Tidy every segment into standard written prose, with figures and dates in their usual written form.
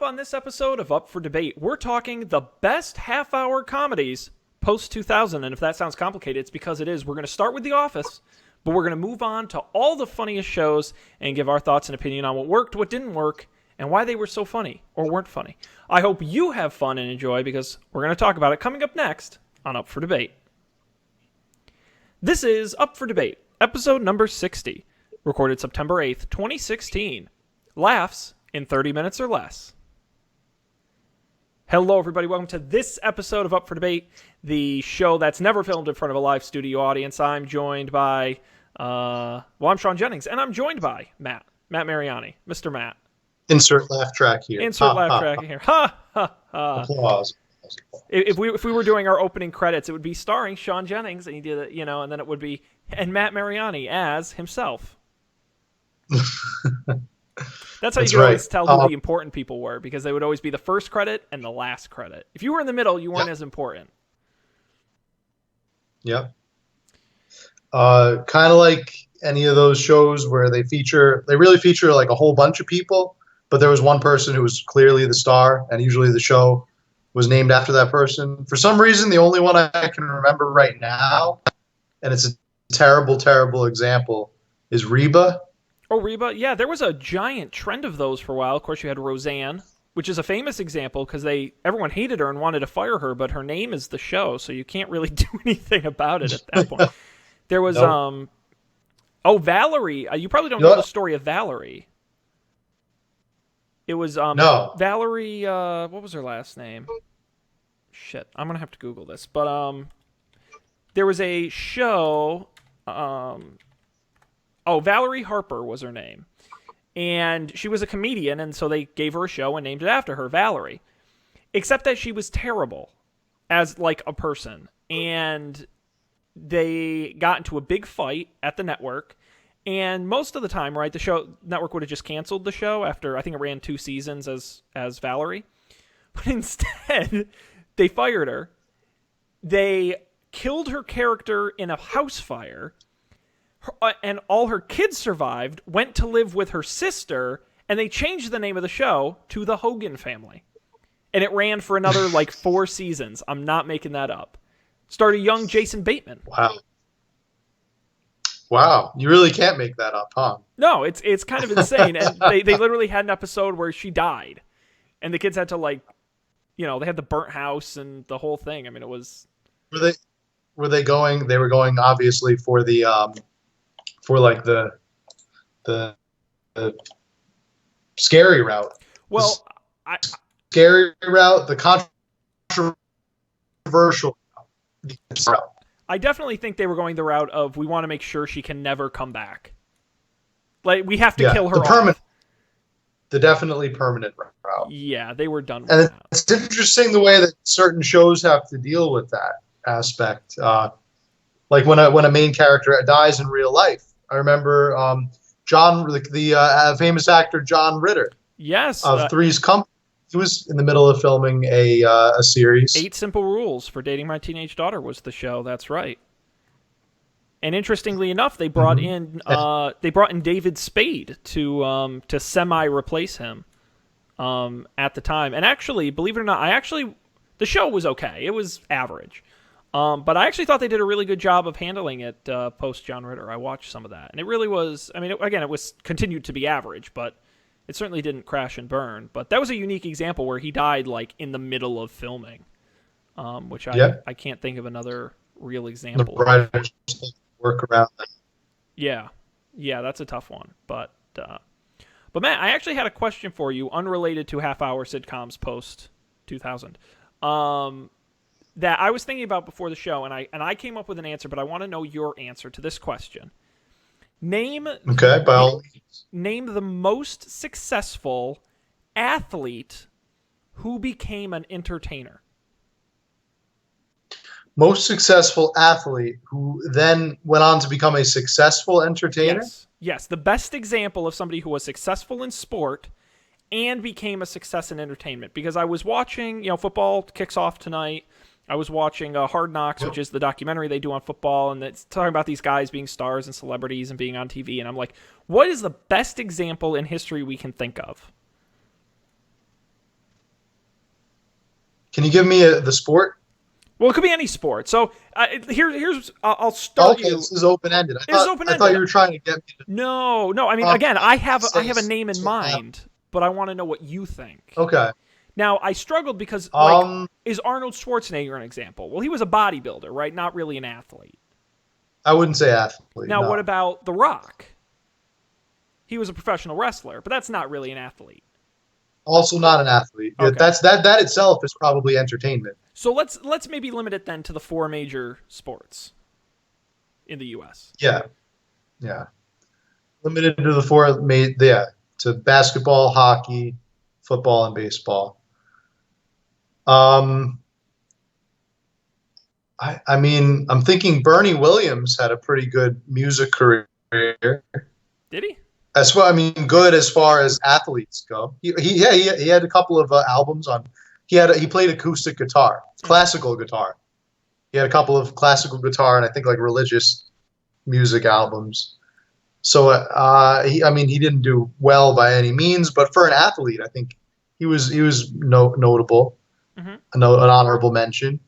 on this episode of Up for Debate, we're talking the best half-hour comedies post-2000, and if that sounds complicated, it's because it is. We're going to start with The Office, but we're going to move on to all the funniest shows and give our thoughts and opinion on what worked, what didn't work, and why they were so funny or weren't funny. I hope you have fun and enjoy, because we're going to talk about it coming up next on Up for Debate. This is Up for Debate, episode number 60, recorded September 8th, 2016. Laughs in 30 minutes or less. Hello, everybody. Welcome to this episode of Up for Debate, the show that's never filmed in front of a live studio audience. I'm joined by, I'm Sean Jennings, and I'm joined by Matt Mariani, Mr. Matt. Insert laugh track here. Insert laugh track here. Ha, ha, ha. Applause. If we were doing our opening credits, it would be starring Sean Jennings, and he did it, and then it would be, and Matt Mariani as himself. That's how you could always tell who the important people were, because they would always be the first credit and the last credit. If you were in the middle, you weren't as important. Yep. Kind of like any of those shows where they really feature like a whole bunch of people, but there was one person who was clearly the star, and usually the show was named after that person. For some reason, the only one I can remember right now, and it's a terrible, terrible example, is Reba. Oh, Reba. Yeah, there was a giant trend of those for a while. Of course, you had Roseanne, which is a famous example because everyone hated her and wanted to fire her, but her name is the show, so you can't really do anything about it at that point. There was, Nope. Valerie. You probably don't know the story of Valerie. It was, No. Valerie, what was her last name? Shit, I'm going to have to Google this. But, there was a show, Valerie Harper was her name. And she was a comedian, and so they gave her a show and named it after her, Valerie. Except that she was terrible as, like, a person. And they got into a big fight at the network. And most of the time, right, the network would have just canceled the show after, I think it ran 2 seasons as Valerie. But instead, they fired her. They killed her character in a house fire. And all her kids survived, went to live with her sister, and they changed the name of the show to The Hogan Family. And it ran for another, 4 seasons. I'm not making that up. Started young Jason Bateman. Wow. You really can't make that up, huh? No, it's kind of insane. And they literally had an episode where she died. And the kids had to, they had the burnt house and the whole thing. I mean, it was... They were going, obviously, for the... the scary route. Well, scary route, the controversial route. I definitely think they were going the route of, we want to make sure she can never come back. We have to kill her off. The definitely permanent route. Yeah, they were done with that. And it's interesting the way that certain shows have to deal with that aspect. Like when a main character dies in real life. I remember the famous actor John Ritter. Yes, of Three's Company. He was in the middle of filming a series. 8 Simple Rules for Dating My Teenage Daughter was the show. That's right. And interestingly enough, they brought in David Spade to semi-replace him at the time. And actually, believe it or not, the show was okay. It was average. But I actually thought they did a really good job of handling it post John Ritter. I watched some of that, and it really was. I mean, it was continued to be average, but it certainly didn't crash and burn. But that was a unique example where he died in the middle of filming, which I can't think of another real example. The writers work around that. Yeah, that's a tough one. But Matt, I actually had a question for you, unrelated to half-hour sitcoms post 2000. That I was thinking about before the show, and I came up with an answer, but I want to know your answer to this question. Name the most successful athlete who became an entertainer. Most successful athlete who then went on to become a successful entertainer? Yes, the best example of somebody who was successful in sport and became a success in entertainment. Because I was watching, football kicks off tonight. I was watching Hard Knocks, which is the documentary they do on football, and it's talking about these guys being stars and celebrities and being on TV, and I'm like, what is the best example in history we can think of? Can you give me the sport? Well, it could be any sport. So here's I'll start Okay, you. this is open ended. This is open I thought ended. you were trying to get me to No. I mean, talk again, about I have a say name in something. mind, but I want to know what you think. Okay. Now, I struggled because, Um, is Arnold Schwarzenegger an example? Well, he was a bodybuilder, right? Not really an athlete. I wouldn't say athlete. Now, what No. about The Rock? He was a professional wrestler, but that's not really an athlete. Also not an athlete. Okay. That itself is probably entertainment. So let's maybe limit it then to the four major sports in the U.S. Yeah. Yeah. Limited to the four made yeah, to basketball, hockey, football, and baseball. Um I mean, I'm thinking Bernie Williams had a pretty good music career. Did he? As far, I mean, good as far as athletes go. He had a couple of albums on. He played acoustic guitar, classical guitar. He had a couple of classical guitar and I think like religious music albums. So I mean, he didn't do well by any means, but for an athlete, I think he was notable, Mm-hmm. an honorable mention.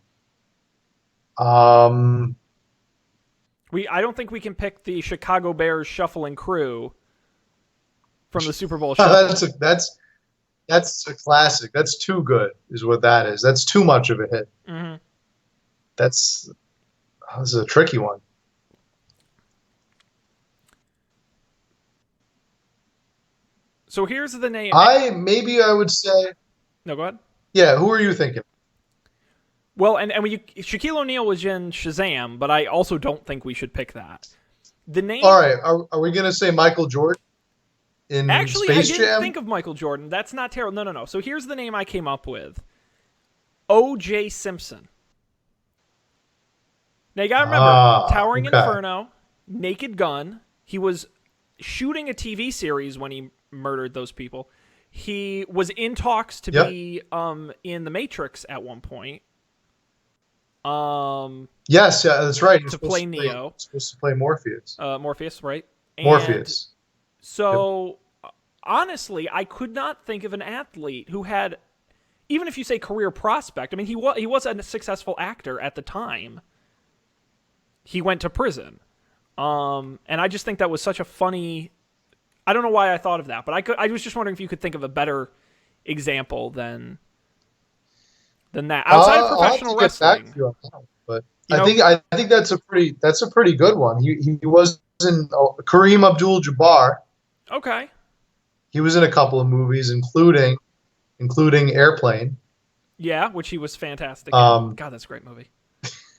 Um, I don't think we can pick the Chicago Bears shuffling crew from the Super Bowl that's shuffle. that's a classic. That's too good, is what that is. That's too much of a hit. Mm-hmm. This is a tricky one. So here's the name. I would say, No, go ahead. yeah. Who are you thinking? Well, and Shaquille O'Neal was in Shazam, but I also don't think we should pick that. The name. All right, are we gonna say Michael Jordan in Actually, Space I didn't Jam? think of Michael Jordan. That's not terrible. No. So here's the name I came up with: O.J. Simpson. Now you gotta remember, Towering Okay. Inferno, Naked Gun. He was shooting a TV series when he murdered those people. He was in talks to Yep. be in the Matrix at one point. Yes, yeah, that's right. To play Neo. Supposed to play Morpheus. Morpheus, right? And Morpheus. So honestly, I could not think of an athlete who had, even if you say career prospect. I mean, he was a successful actor at the time. He went to prison, and I just think that was such a funny. I don't know why I thought of that, but I was just wondering if you could think of a better example than that outside of professional I'll have to get back wrestling. to you on that one, but You I think that's a pretty good one. He was in Kareem Abdul-Jabbar. Okay. He was in a couple of movies, including Airplane. Yeah, which he was fantastic in. Um, God, that's a great movie.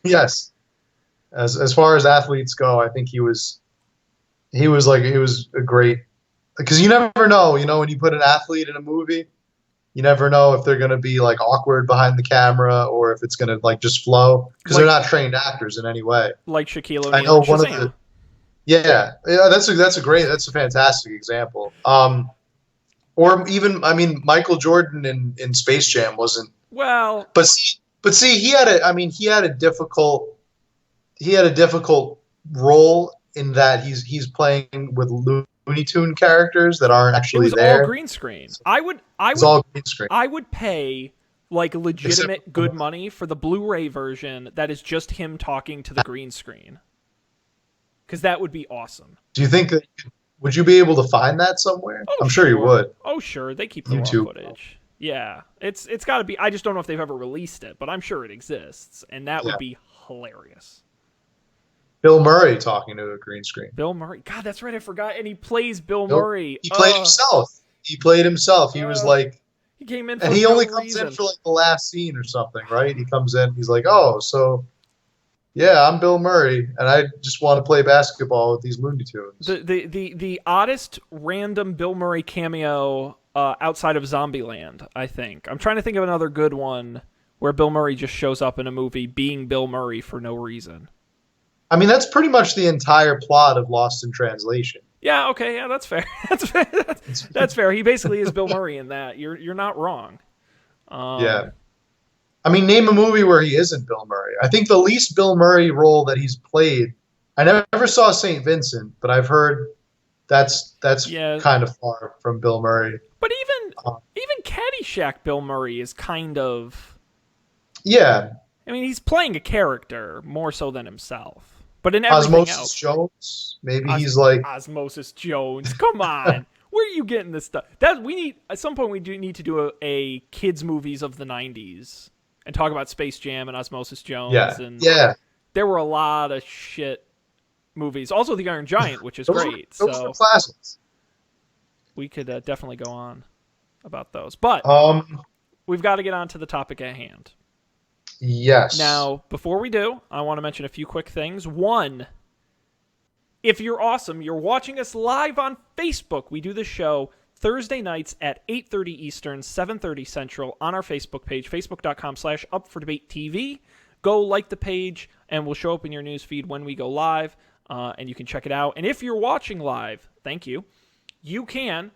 Yes, as far as athletes go, I think he was a great, because you never know, when you put an athlete in a movie, you never know if they're going to be like awkward behind the camera or if it's going to like just flow, because they're not trained actors in any way. Like Shaquille I O'Neal know and one of Shazam. the that's a fantastic example. Or even, I mean, Michael Jordan in Space Jam wasn't, Well, but see, he had a difficult role in that he's playing with Looney Tune characters that aren't it actually was there. all green screen. It's all green screen. I would pay like legitimate Except- good money for the Blu-ray version that is just him talking to the green screen. Because that would be awesome. Do you think that would you be able to find that somewhere? Oh, I'm sure you would. Oh, sure. They keep the raw YouTube. footage. Yeah. It's got to be. I just don't know if they've ever released it, but I'm sure it exists. And that would be hilarious. Bill Murray talking to a green screen. Bill Murray. God, that's right. I forgot. And he plays Bill Murray. He played himself. He was like, He came in for and he no only comes reason. in for like the last scene or something, right? He comes in, he's like, "Oh, so yeah, I'm Bill Murray, and I just want to play basketball with these Looney Tunes." The oddest random Bill Murray cameo outside of Zombieland, I think. I'm trying to think of another good one where Bill Murray just shows up in a movie being Bill Murray for no reason. I mean, that's pretty much the entire plot of Lost in Translation. Yeah, okay, yeah, that's fair. That's fair. He basically is Bill Murray in that. You're not wrong. Yeah. I mean, name a movie where he isn't Bill Murray. I think the least Bill Murray role that he's played, I never saw St. Vincent, but I've heard that's kind of far from Bill Murray. But even Caddyshack Bill Murray is kind of Yeah, I mean, he's playing a character more so than himself. But in everything Osmosis else, Jones. Maybe he's like Osmosis Jones. Come on. Where are you getting this stuff? That we need at some point. We do need to do a kids movies of the '90s and talk about Space Jam and Osmosis Jones. yeah, And yeah. there were a lot of shit movies. Also, The Iron Giant, which is Those great. those were So classics. we could definitely go on about those. But we've got to get on to the topic at hand. Yes. Now, before we do, I want to mention a few quick things. One, if you're awesome, you're watching us live on Facebook. We do the show Thursday nights at 8:30 Eastern, 7:30 Central on our Facebook page, facebook.com/UpForDebateTV. Go like the page, and we'll show up in your news feed when we go live, and you can check it out. And if you're watching live, thank you, you can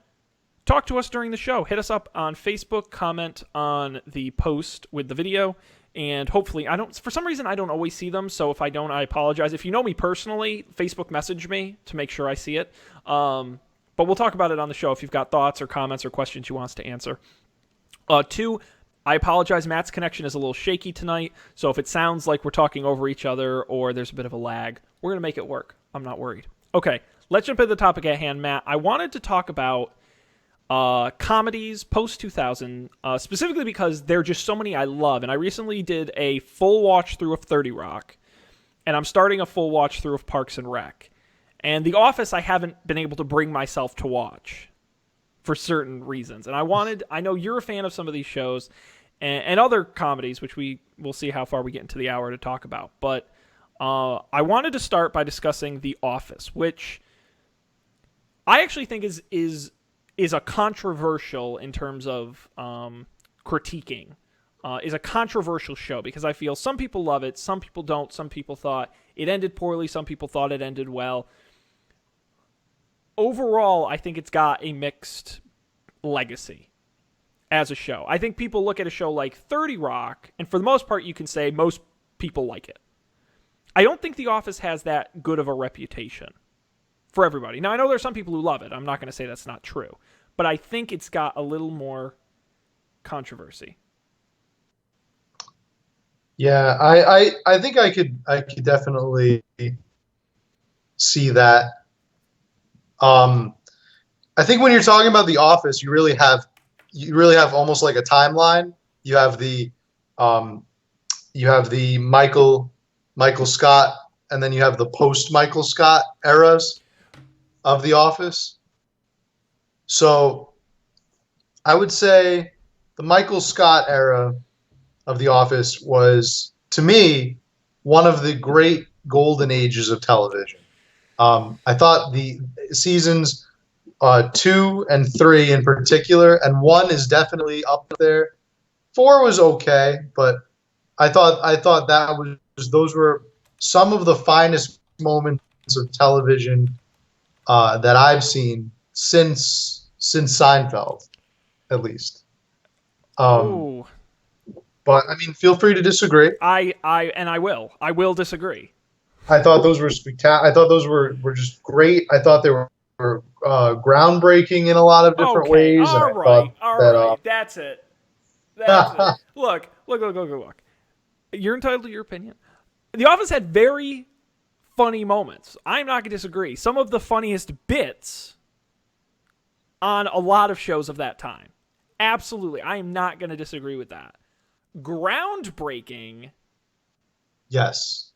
talk to us during the show. Hit us up on Facebook, comment on the post with the video, and hopefully, for some reason, I don't always see them, so if I don't, I apologize. If you know me personally, Facebook message me to make sure I see it. But we'll talk about it on the show if you've got thoughts or comments or questions you want us to answer. Two, I apologize. Matt's connection is a little shaky tonight, so if it sounds like we're talking over each other or there's a bit of a lag, we're going to make it work. I'm not worried. Okay, let's jump into the topic at hand, Matt. I wanted to talk about comedies post-2000, specifically because there are just so many I love. And I recently did a full watch-through of 30 Rock, and I'm starting a full watch-through of Parks and Rec. And The Office I haven't been able to bring myself to watch for certain reasons. And I know you're a fan of some of these shows and other comedies, which we'll see how far we get into the hour to talk about. But I wanted to start by discussing The Office, which I actually think is a controversial in terms of critiquing, is a controversial show because I feel some people love it, some people don't, some people thought it ended poorly, some people thought it ended well. Overall, I think it's got a mixed legacy as a show. I think people look at a show like 30 Rock, and for the most part, you can say most people like it. I don't think The Office has that good of a reputation for everybody. Now, I know there's some people who love it. I'm not going to say that's not true. But I think it's got a little more controversy. Yeah, I think I could definitely see that. I think when you're talking about The Office, you really have almost like a timeline. You have the Michael Scott, and then you have the post Michael Scott eras of The Office. So I would say the Michael Scott era of The Office was, to me, one of the great golden ages of television. I thought the seasons 2 and 3 in particular, and 1 is definitely up there. 4 was okay, but I thought those were some of the finest moments of television that I've seen since Seinfeld, at least. Ooh. But I mean, feel free to disagree. I will disagree. I thought those were spectacular. I thought those were just great. I thought they were groundbreaking in a lot of different ways. All right. That's it. Look. You're entitled to your opinion. The Office had very funny moments. I'm not going to disagree. Some of the funniest bits on a lot of shows of that time. Absolutely. I am not going to disagree with that. Groundbreaking. Yes.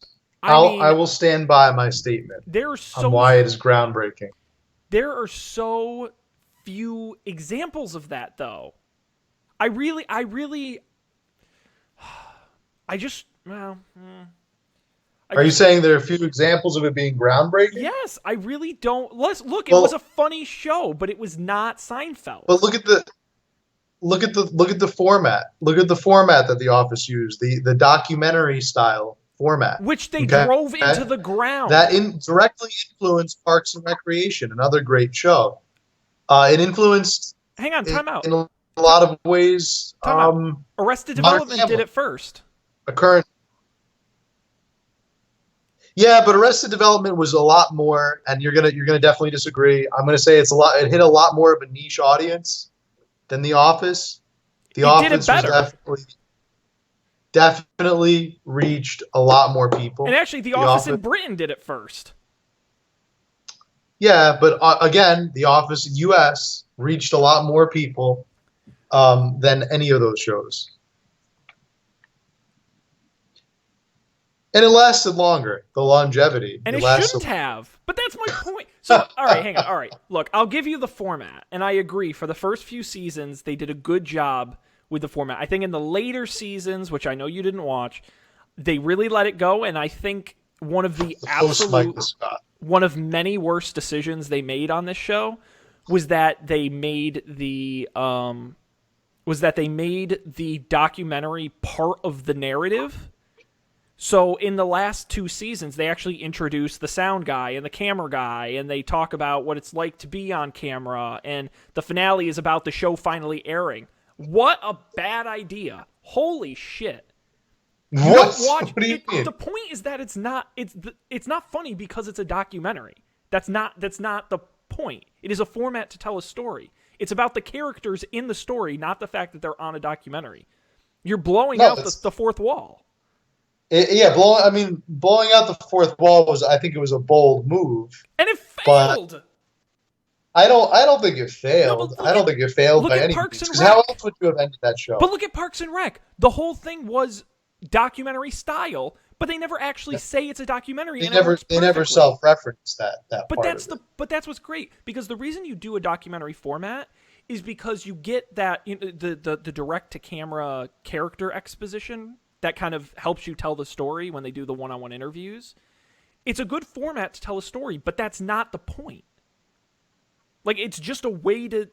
I will stand by my statement on why it is groundbreaking. There are so few examples of that, though. Are you saying there are a few examples of it being groundbreaking? Yes, I really don't. It was a funny show, but it was not Seinfeld. But look at the format. Look at the format that The Office used, the documentary style format, which they drove into the ground. That directly influenced Parks and Recreation, another great show. It influenced. Hang on, time out. In a lot of ways. Arrested Development did it first. Yeah, but Arrested Development was a lot more, and you're gonna definitely disagree. I'm gonna say it hit a lot more of a niche audience than The Office. The Office was definitely definitely reached a lot more people. And actually, The Office in Britain did it first. Yeah, but again, The Office in U.S. reached a lot more people than any of those shows. And it lasted longer, the longevity. And it lasted shouldn't have. But that's my point. So, all right, hang on. All right. Look, I'll give you the format. And I agree. For the first few seasons, they did a good job with the format. I think in the later seasons, which I know you didn't watch, they really let it go. And I think one of the one of many worst decisions they made on this show was that they made the documentary part of the narrative. So in the last 2 seasons, they actually introduced the sound guy and the camera guy, and they talk about what it's like to be on camera, and the finale is about the show finally airing. What a bad idea. Holy shit. What do you mean? The point is that it's not funny because it's a documentary. That's not the point. It is a format to tell a story. It's about the characters in the story, not the fact that they're on a documentary. You're blowing out the fourth wall. Blowing out the fourth wall I think it was a bold move. And it failed. I don't think it failed. I don't think it failed by any means. Because how else would you have ended that show? But look at Parks and Rec. The whole thing was documentary style, but they never actually say it's a documentary. They never self-reference that. But that's what's great, because the reason you do a documentary format is because you get that the direct to camera character exposition that kind of helps you tell the story when they do the one-on-one interviews. It's a good format to tell a story, but that's not the point. Like, it's just a way to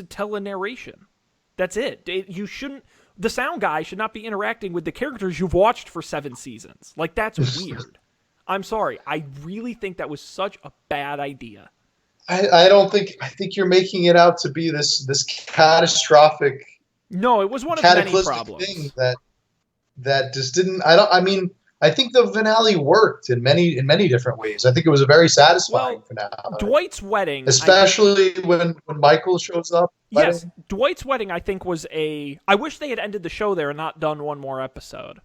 tell a narration. That's it. The sound guy should not be interacting with the characters you've watched for 7 seasons. Like, that's weird. I'm sorry. I really think that was such a bad idea. I think you're making it out to be this catastrophic. No, it was one of many problems. Thing that just didn't. I think the finale worked in many different ways. I think it was a very satisfying finale. Dwight's wedding, especially when Michael shows up. Yes, Dwight's wedding, I think, was I wish they had ended the show there and not done one more episode,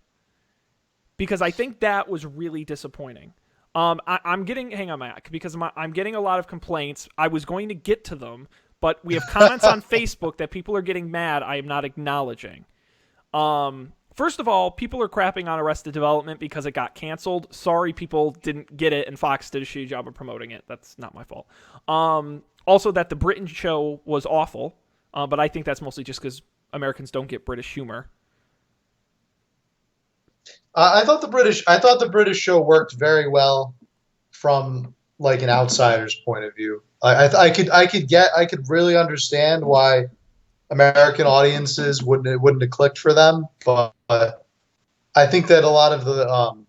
because I think that was really disappointing. I'm getting, hang on, Mac, because I'm getting a lot of complaints. I was going to get to them, but we have comments on Facebook that people are getting mad I am not acknowledging. First of all, people are crapping on Arrested Development because it got canceled. Sorry, people didn't get it, and Fox did a shitty job of promoting it. That's not my fault. Also, that the Britain show was awful, but I think that's mostly just because Americans don't get British humor. I thought the British show worked very well from like an outsider's point of view. I could really understand why American audiences wouldn't have clicked for them, but I think that a lot of the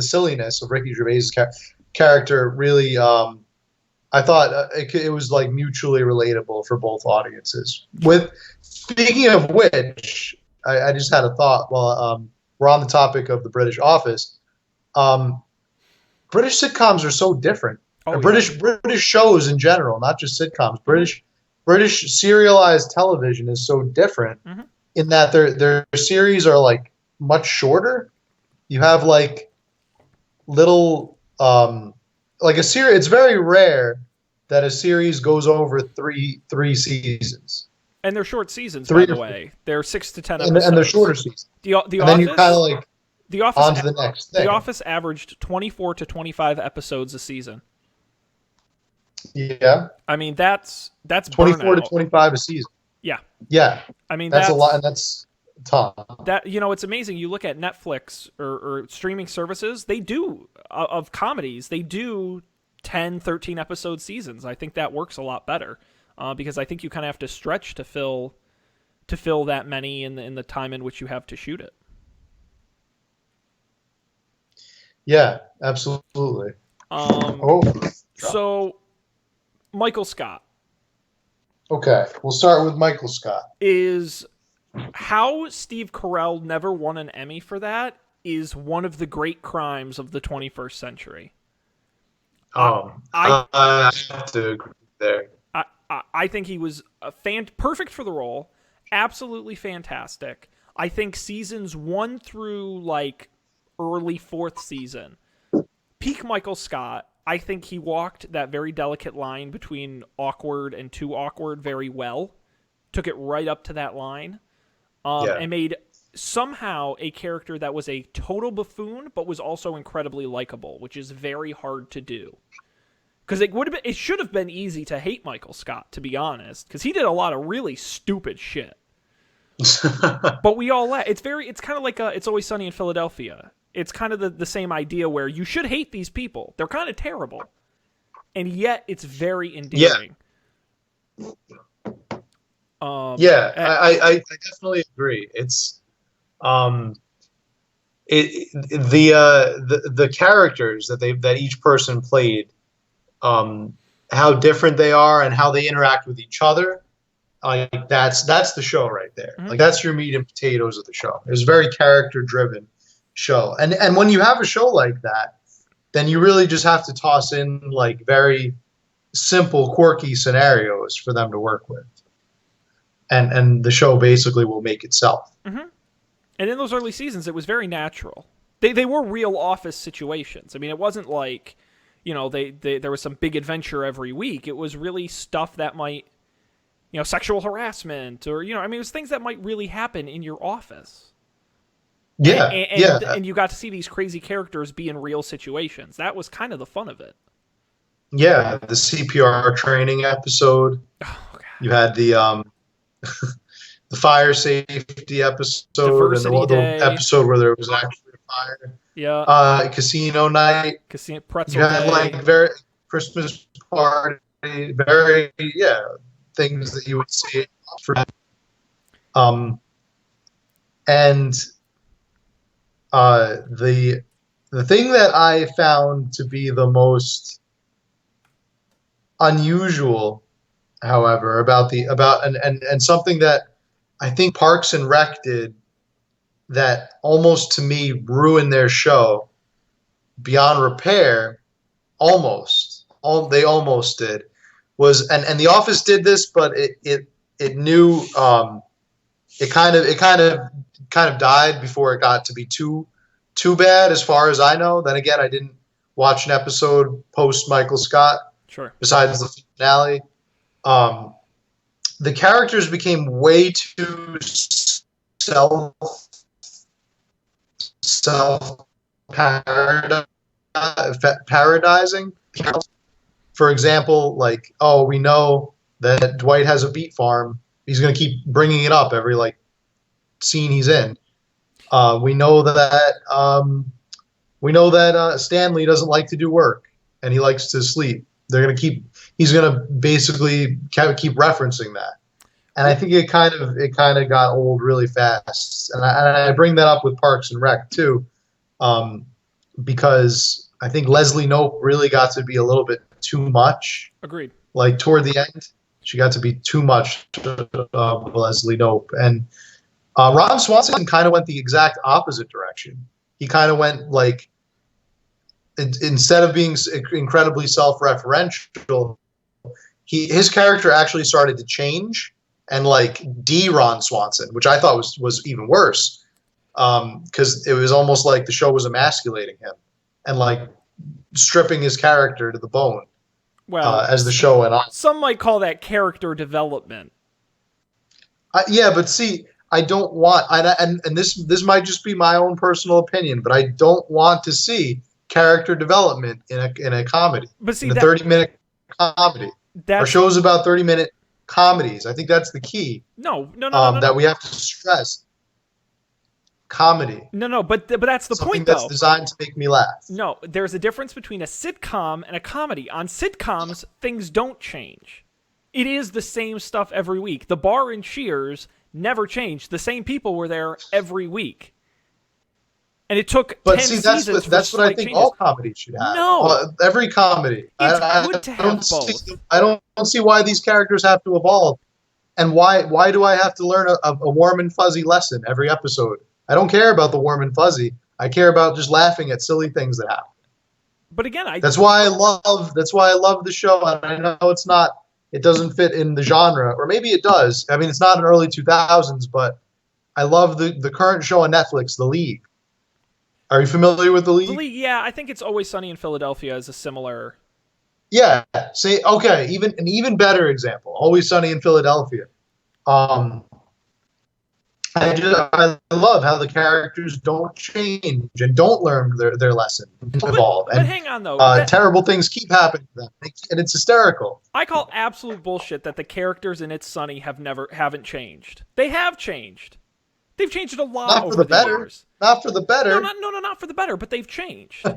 silliness of Ricky Gervais' character really, I thought it was like mutually relatable for both audiences. Speaking of which, I just had a thought while we're on the topic of the British Office. British sitcoms are so different. British shows in general, not just sitcoms. British serialized television is so different in that their series are like much shorter. You have like little like a series. It's very rare that a series goes over three seasons. And they're short seasons, by the way. They're 6 to 10 episodes. And they're shorter seasons. The and Office, then you're kind of like The Office on to the next thing. The Office averaged 24 to 25 episodes a season. Yeah. I mean, that's 24 burnout. to 25 a season. Yeah. Yeah. I mean, that's a lot, and that's a ton. That, it's amazing. You look at Netflix or streaming services, they do, of comedies, they do 10, 13 episode seasons. I think that works a lot better because I think you kind of have to stretch to fill that many in the time in which you have to shoot it. Yeah, absolutely. So, Michael Scott. Okay, we'll start with Michael Scott. Is how Steve Carell never won an Emmy for that is one of the great crimes of the 21st century. I have to agree there. I think he was perfect for the role, absolutely fantastic. I think seasons 1 through like early 4th season, peak Michael Scott. I think he walked that very delicate line between awkward and too awkward very well. Took it right up to that line, and made somehow a character that was a total buffoon, but was also incredibly likable, which is very hard to do. Because it should have been easy to hate Michael Scott, to be honest, because he did a lot of really stupid shit. But we all laugh. It's kind of like It's Always Sunny in Philadelphia. It's kind of the same idea where you should hate these people. They're kind of terrible, and yet it's very endearing. I definitely agree. It's the characters that each person played, how different they are and how they interact with each other. Like that's the show right there. Mm-hmm. Like that's your meat and potatoes of the show. It's a very character driven show, and when you have a show like that, then you really just have to toss in like very simple, quirky scenarios for them to work with. And the show basically will make itself. Mm-hmm. And in those early seasons, it was very natural. They were real office situations. I mean, it wasn't like, there was some big adventure every week. It was really stuff that might, sexual harassment or, it was things that might really happen in your office. Yeah, and you got to see these crazy characters be in real situations. That was kind of the fun of it. Yeah, the CPR training episode. Oh, God. You had the the fire safety episode, Diversity and the Day. episode where there was actually a fire. Yeah. Casino night. Casino pretzel you have day. like very Christmas party, very things that you would see for. And the thing that I found to be the most unusual, however, about something that I think Parks and Rec did that almost to me ruined their show beyond repair, they almost did, was and The Office did this, but it knew it kind of died before it got to be too bad, as far as I know. Then again, I didn't watch an episode post Michael Scott. Sure. Besides the finale. The characters became way too paradising. For example, like, we know that Dwight has a beet farm. He's going to keep bringing it up every scene he's in. We know that Stanley doesn't like to do work and he likes to sleep. He's going to basically keep referencing that. And I think it kind of got old really fast. And I bring that up with Parks and Rec too, because I think Leslie Knope really got to be a little bit too much. Agreed. Like toward the end, she got to be too much of Leslie Knope. And Ron Swanson kind of went the exact opposite direction. He kind of went like, instead of being incredibly self-referential, his character actually started to change and like Ron Swanson, which I thought was even worse, because it was almost like the show was emasculating him and like stripping his character to the bone. Well, as the show went on, some might call that character development. Yeah, but see, I don't want, and this might just be my own personal opinion, but I don't want to see character development in a comedy. But see, in a 30-minute comedy. Our show's about 30-minute comedies. I think that's the key. No. That we have to stress. Comedy. No, but that's the Something point, though. That's designed to make me laugh. No, there's a difference between a sitcom and a comedy. On sitcoms, things don't change. It is the same stuff every week. The bar in Cheers never changed. The same people were there every week. And it took 10 seasons. That's what I think all comedies should have. No. Every comedy. It's good to have both. I don't see why these characters have to evolve. And why do I have to learn a warm and fuzzy lesson every episode? I don't care about the warm and fuzzy. I care about just laughing at silly things that happen. But again, that's why I love the show. And I know it doesn't fit in the genre, or maybe it does. I mean, it's not in early 2000s, but I love the current show on Netflix, The League. Are you familiar with The The League? League, yeah, I think it's Always Sunny in Philadelphia is a similar. Yeah. Say okay. Even an even better example. Always Sunny in Philadelphia. Um, I love how the characters don't change and don't learn their lesson, evolve, But and hang on though, that terrible things keep happening to them, and it's hysterical. I call absolute bullshit that the characters in It's Sunny haven't changed. They have changed. They've changed a lot Not for over the the better. years. Not for the better. Not for the better, but they've changed.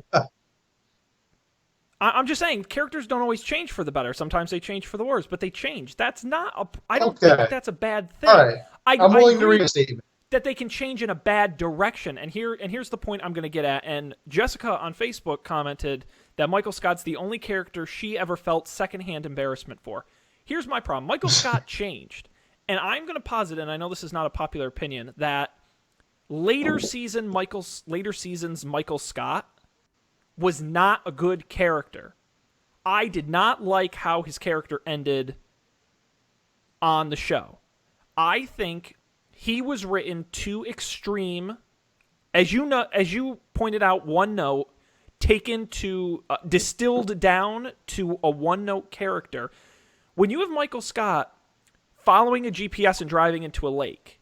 I'm just saying, characters don't always change for the better. Sometimes they change for the worse, but they change. That's not a. I don't think Okay. that's a bad thing. All right. I'm willing to agree read a statement. that they can change in a bad direction. And here's the point I'm going to get at. And Jessica on Facebook commented that Michael Scott's the only character she ever felt secondhand embarrassment for. Here's my problem: Michael Scott changed, and I'm going to posit, and I know this is not a popular opinion, that later seasons Michael Scott was not a good character. I did not like how his character ended on the show. I think he was written too extreme. As you pointed out, one note taken to distilled down to a one note character. When you have Michael Scott following a GPS and driving into a lake,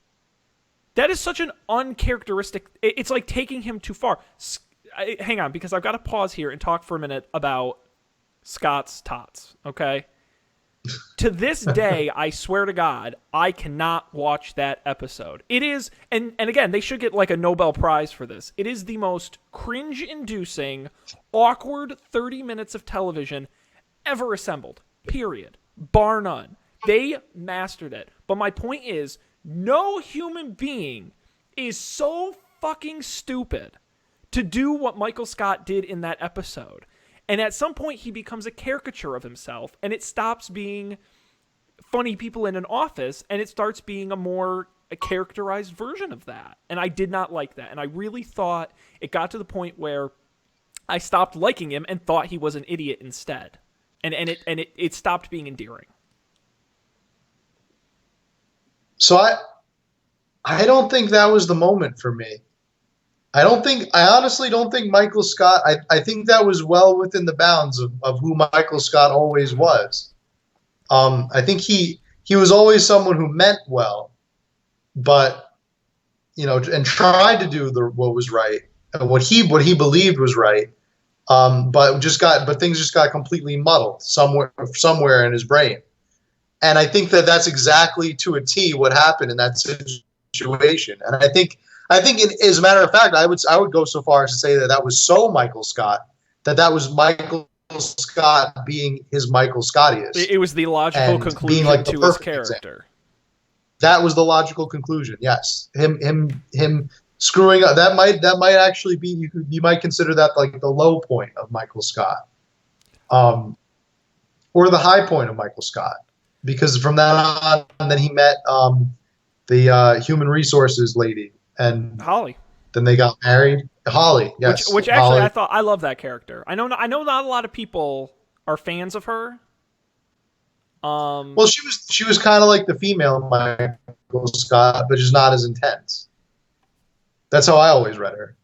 that is such an uncharacteristic. It's like taking him too far. Hang on, because I've got to pause here and talk for a minute about Scott's tots, okay? To this day, I swear to God, I cannot watch that episode. It is, and again, they should get like a Nobel Prize for this. It is the most cringe-inducing, awkward 30 minutes of television ever assembled, period. Bar none. They mastered it. But my point is, no human being is so fucking stupid to do what Michael Scott did in that episode. And at some point, he becomes a caricature of himself, and it stops being funny people in an office, and it starts being a characterized version of that. And I did not like that. And I really thought it got to the point where I stopped liking him and thought he was an idiot instead. And it stopped being endearing. So I don't think that was the moment for me. I honestly don't think Michael Scott, I think that was well within the bounds of who Michael Scott always was. I think he was always someone who meant well, but, and tried to do what was right, and what he believed was right. But things just got completely muddled somewhere in his brain. And I think that's exactly to a T what happened in that situation. And I think as a matter of fact, I would go so far as to say that was so Michael Scott that was Michael Scott being his Michael Scottiest. It was the logical conclusion like to his character. Example. That was the logical conclusion. Yes, him screwing up. That might actually be, you might consider that like the low point of Michael Scott, or the high point of Michael Scott, because from that on, then he met the human resources lady. And Holly. Then they got married. Holly, yes. Which actually, Holly. I love that character. I know not a lot of people are fans of her. Well, she was kind of like the female Michael Scott, but just not as intense. That's how I always read her.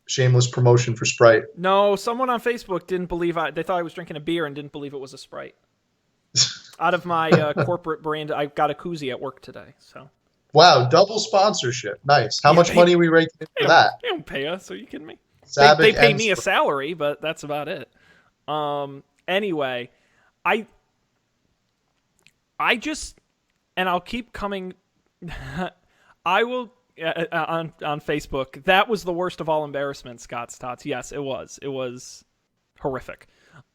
Shameless promotion for Sprite. No, someone on Facebook didn't believe they thought I was drinking a beer and didn't believe it was a Sprite. Out of my corporate brand, I got a koozie at work today, so. Wow, double sponsorship. Nice. How much money are we raking in for that? They don't pay us. Are you kidding me? They pay me a salary, but that's about it. Anyway, I just, and I'll keep coming. I will on Facebook. That was the worst of all embarrassments, Scott's Tots. Yes, it was. It was horrific.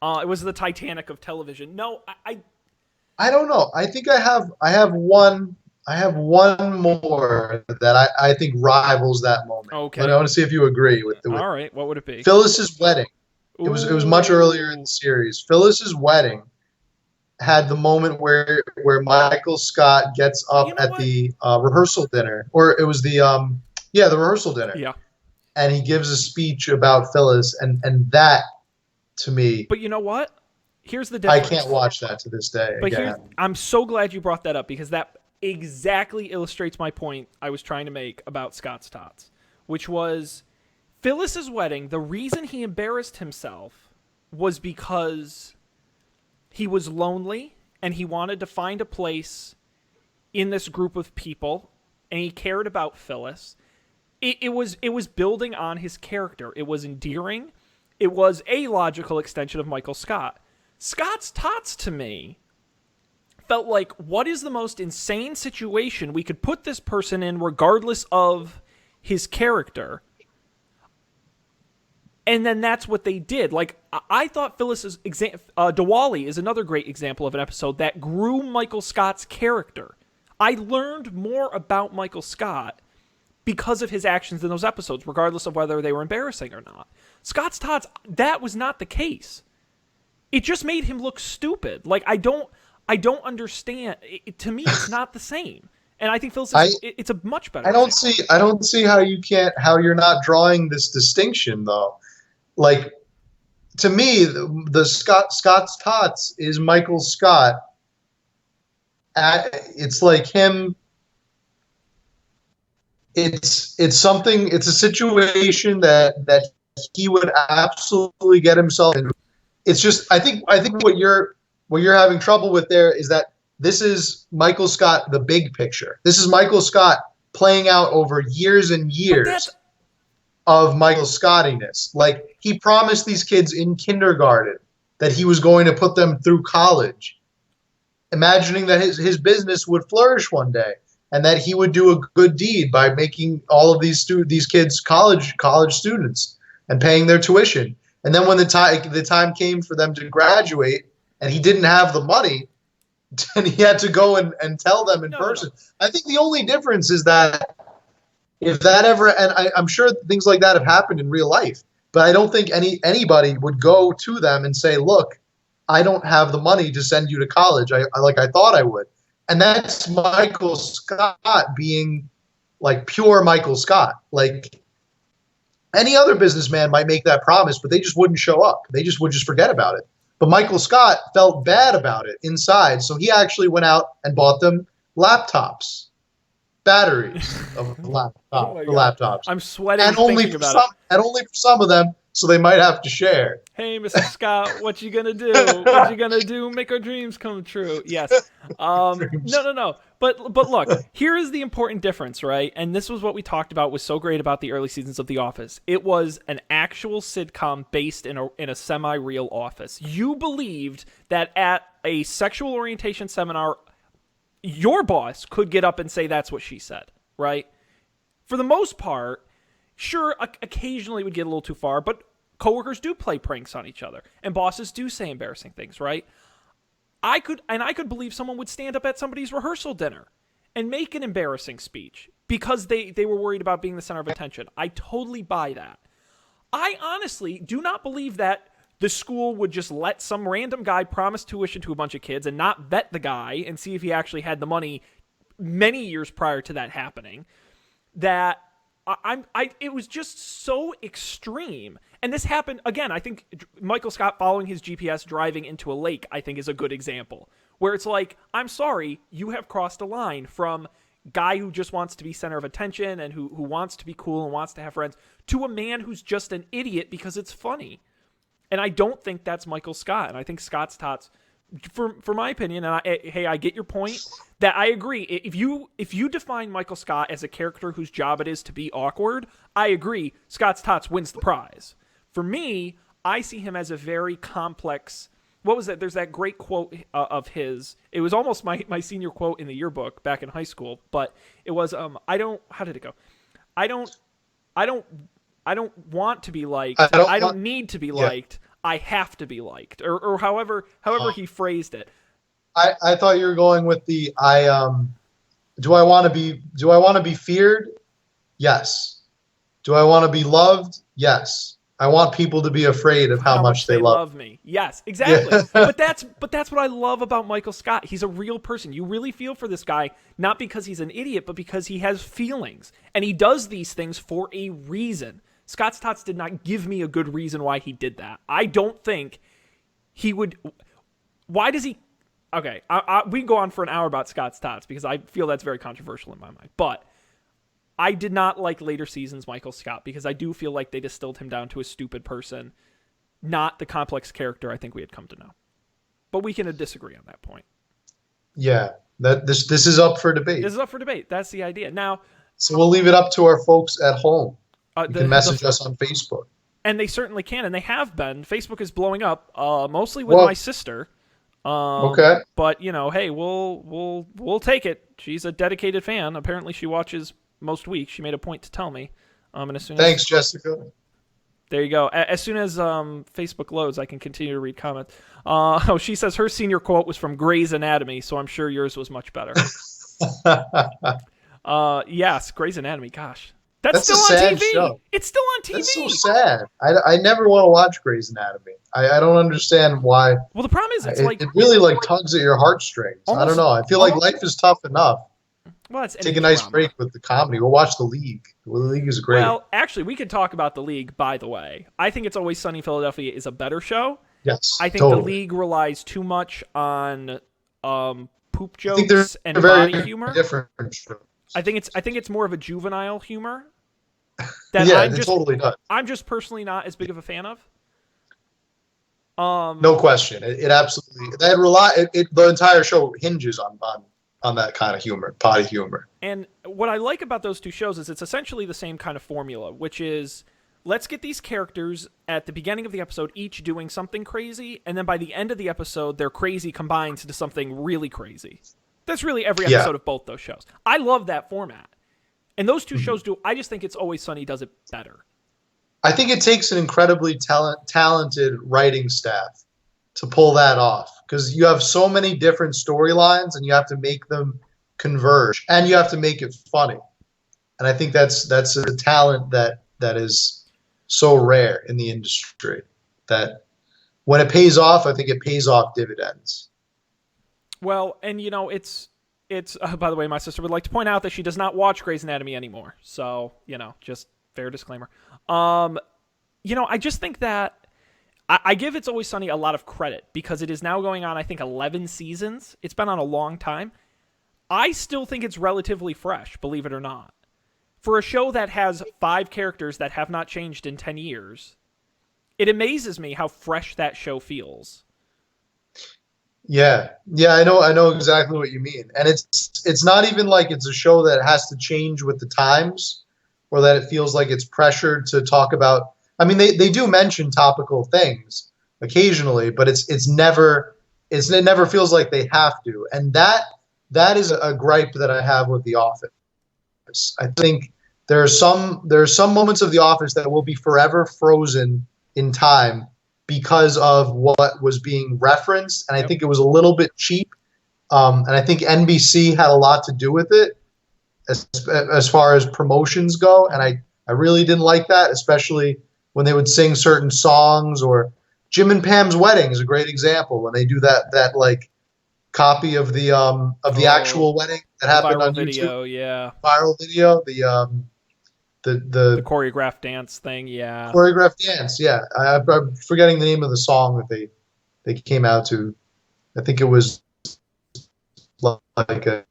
It was the Titanic of television. No, I don't know. I think I have one more that I think rivals that moment. Okay. But I want to see if you agree with all right, what would it be? Phyllis's wedding. Ooh. It was much earlier in the series. Phyllis's wedding had the moment where Michael Scott gets up at the rehearsal dinner, or it was the rehearsal dinner. Yeah. And he gives a speech about Phyllis, and that to me. But you know what? Here's the difference. I can't watch that to this day. But I'm so glad you brought that up, because that exactly illustrates my point I was trying to make about Scott's Tots, which was Phyllis's wedding. The reason he embarrassed himself was because he was lonely and he wanted to find a place in this group of people, and he cared about Phyllis. It was building on his character. It was endearing. It was a logical extension of Michael Scott. Scott's Tots, to me, felt like, what is the most insane situation we could put this person in regardless of his character? And then that's what they did. Like, I thought Phyllis's Diwali is another great example of an episode that grew Michael Scott's character. I learned more about Michael Scott because of his actions in those episodes, regardless of whether they were embarrassing or not. Scott's Tots, that was not the case. It just made him look stupid. Like, I don't understand. To me, it's not the same. And I think Phyllis, it's a much better. I don't see how you're not drawing this distinction though. Like, to me, the Scott's Tots is Michael Scott. It's like him. It's a situation that he would absolutely get himself in. It's just, I think what you're having trouble with there is that this is Michael Scott, the big picture. This is Michael Scott playing out over years and years of Michael Scottiness. Like, he promised these kids in kindergarten that he was going to put them through college, imagining that his business would flourish one day and that he would do a good deed by making all of these kids college students and paying their tuition. And then when the time came for them to graduate and he didn't have the money, and he had to go and tell them in person. No. I think the only difference is that if that ever, and I'm sure things like that have happened in real life, but I don't think anybody would go to them and say, look, I don't have the money to send you to college. I thought I would. And that's Michael Scott being like pure Michael Scott. Like, any other businessman might make that promise, but they just wouldn't show up. They would just forget about it. But Michael Scott felt bad about it inside, so he actually went out and bought them laptops, batteries of laptops. I'm sweating thinking about it. And only for some of them, so they might have to share. Hey, Mr. Scott, what you gonna do? What you gonna do? Make our dreams come true. Yes. No. But look, here is the important difference, right? And this was what we talked about was so great about the early seasons of The Office. It was an actual sitcom based in a semi-real office. You believed that at a sexual orientation seminar, your boss could get up and say that's what she said, right? For the most part, sure, occasionally it would get a little too far, but coworkers do play pranks on each other, and bosses do say embarrassing things, right? I could believe someone would stand up at somebody's rehearsal dinner and make an embarrassing speech because they were worried about being the center of attention. I totally buy that. I honestly do not believe that the school would just let some random guy promise tuition to a bunch of kids and not vet the guy and see if he actually had the money many years prior to that happening. That it was just so extreme. And this happened, again, I think Michael Scott following his GPS driving into a lake, I think is a good example. Where it's like, I'm sorry, you have crossed a line from guy who just wants to be center of attention and who wants to be cool and wants to have friends to a man who's just an idiot because it's funny. And I don't think that's Michael Scott. And I think Scott's Tots, for my opinion, and I get your point, that I agree. If you define Michael Scott as a character whose job it is to be awkward, I agree. Scott's Tots wins the prize. For me, I see him as a very complex. What was that? There's that great quote of his. It was almost my senior quote in the yearbook back in high school, but it was how did it go? I don't want to be liked. I don't need to be liked. I have to be liked, or however he phrased it. I thought you were going with the do I want to be feared? Yes. Do I want to be loved? Yes. I want people to be afraid of how much they love me. Yes, exactly. Yeah. but that's what I love about Michael Scott. He's a real person. You really feel for this guy, not because he's an idiot, but because he has feelings. And he does these things for a reason. Scott's Tots did not give me a good reason why he did that. I don't think he would. Why does he okay, we can go on for an hour about Scott's Tots because I feel that's very controversial in my mind. But I did not like later seasons Michael Scott because I do feel like they distilled him down to a stupid person, not the complex character I think we had come to know. But we can disagree on that point. Yeah, this is up for debate. This is up for debate. That's the idea. Now, so we'll leave it up to our folks at home. You can message us on Facebook. And they certainly can, and they have been. Facebook is blowing up, mostly with my sister. Okay. But hey, we'll take it. She's a dedicated fan. Apparently, she watches most weeks. She made a point to tell me. And as soon as Thanks, Jessica. There you go. As soon as Facebook loads, I can continue to read comments. She says her senior quote was from Grey's Anatomy, so I'm sure yours was much better. Yes, Grey's Anatomy. Gosh. That's still on TV. Show. It's still on TV. That's so sad. I never want to watch Grey's Anatomy. I don't understand why. Well, the problem is it really tugs at your heartstrings. I don't know. I feel like life is tough enough. Well, it's take a nice break with the comedy. We'll watch The League. The League is great. Well, actually, we could talk about The League, by the way. I think It's Always Sunny in Philadelphia is a better show. Yes, I think totally. The League relies too much on poop jokes and body humor. Different shows. I think it's more of a juvenile humor. That it totally does. I'm just personally not as big of a fan of. No question. It absolutely the entire show hinges on that kind of humor, potty humor. And what I like about those two shows is it's essentially the same kind of formula, which is let's get these characters at the beginning of the episode each doing something crazy, and then by the end of the episode, their crazy combines into something really crazy. That's really every episode of both those shows. I love that format. And those two shows do. I just think It's Always Sunny does it better. I think it takes an incredibly talented writing staff to pull that off because you have so many different storylines and you have to make them converge and you have to make it funny. And I think that's a talent that is so rare in the industry that when it pays off, I think it pays off dividends. Well, and it's by the way, my sister would like to point out that she does not watch Grey's Anatomy anymore. So, just fair disclaimer. I just think that I give It's Always Sunny a lot of credit because it is now going on, I think, 11 seasons. It's been on a long time. I still think it's relatively fresh, believe it or not. For a show that has 5 characters that have not changed in 10 years, it amazes me how fresh that show feels. Yeah, I know exactly what you mean. And it's not even like it's a show that has to change with the times or that it feels like it's pressured to talk about. I mean, they do mention topical things occasionally, but it never feels like they have to. And that is a gripe that I have with The Office. I think there are some moments of The Office that will be forever frozen in time because of what was being referenced, and I think it was a little bit cheap. And I think NBC had a lot to do with it as far as promotions go, and I really didn't like that, especially when they would sing certain songs. Or Jim and Pam's Wedding is a great example when they do that like copy of the actual wedding that happened on video, YouTube. Yeah, viral video, the choreographed dance thing, yeah. Choreographed dance, yeah. I'm forgetting the name of the song that they came out to. I think it was like a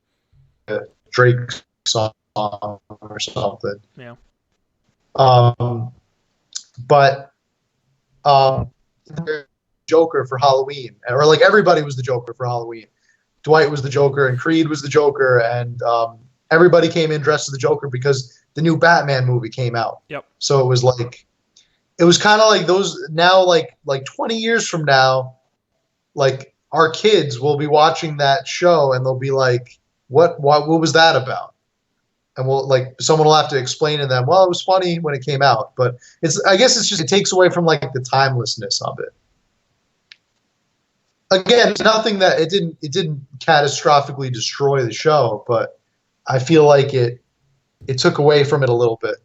Drake song or something. Yeah. But Joker for Halloween, or like everybody was the Joker for Halloween. Dwight was the Joker, and Creed was the Joker, and everybody came in dressed as the Joker because the new Batman movie came out. Yep. So it was kind of like those now, like 20 years from now, like our kids will be watching that show and they'll be like, what was that about? And someone will have to explain to them, well, it was funny when it came out, but I guess it takes away from like the timelessness of it. Again, it's nothing that it didn't catastrophically destroy the show, but I feel like it took away from it a little bit.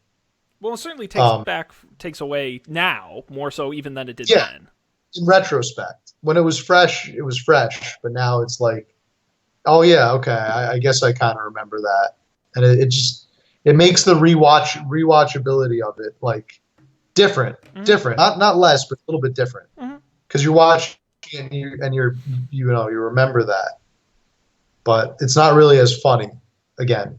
Well, it certainly takes away now more so even than it did then. In retrospect, when it was fresh, but now it's like, oh yeah, okay, I guess I kind of remember that, and it makes the rewatchability of it like different, not less, but a little bit different, because you're watching and you know you remember that, but it's not really as funny again.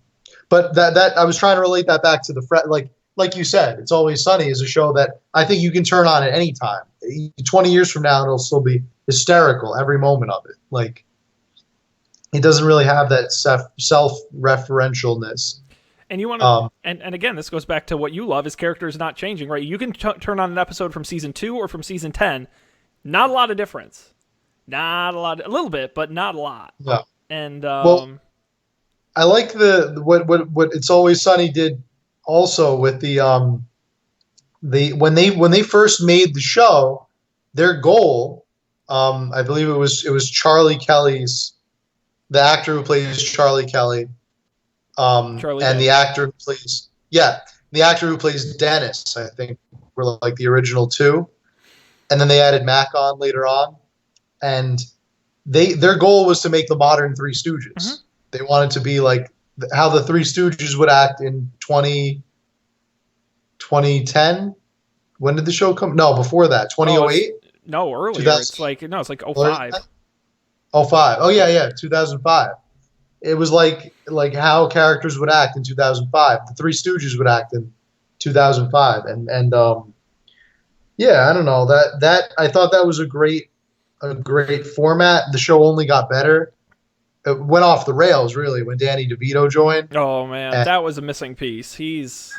But that I was trying to relate that back to the like you said, It's Always Sunny is a show that I think you can turn on at any time. 20 years from now, it'll still be hysterical every moment of it. Like it doesn't really have that self-referentialness. And you want to, Um, and again, this goes back to what you love is characters not changing, right? You can turn on an episode from season 2 or from season 10. Not a lot of difference. Not a lot, a little bit, but not a lot. yeah. And Well, I like the what It's Always Sunny did also with the when they first made the show, their goal, I believe it was Charlie Kelly's, the actor who plays Charlie Kelly, Charlie and Day. the actor who plays, yeah, the actor who plays Dennis, I think were like the original two, and then they added Mac on later on, and their goal was to make the modern Three Mm-hmm. Stooges. They wanted to be like how the Three Stooges would act in 2010. When did the show come? No, before that, Oh, it's 2008, no earlier. 2000. It's like no, it's like '05. Oh, 05. Oh, yeah, yeah, 2005. It was like how characters would act in 2005. The Three Stooges would act in 2005, and yeah, I don't know that I thought that was a great format. The show only got better. It went off the rails really when Danny DeVito joined. Oh man, And that was a missing piece. He's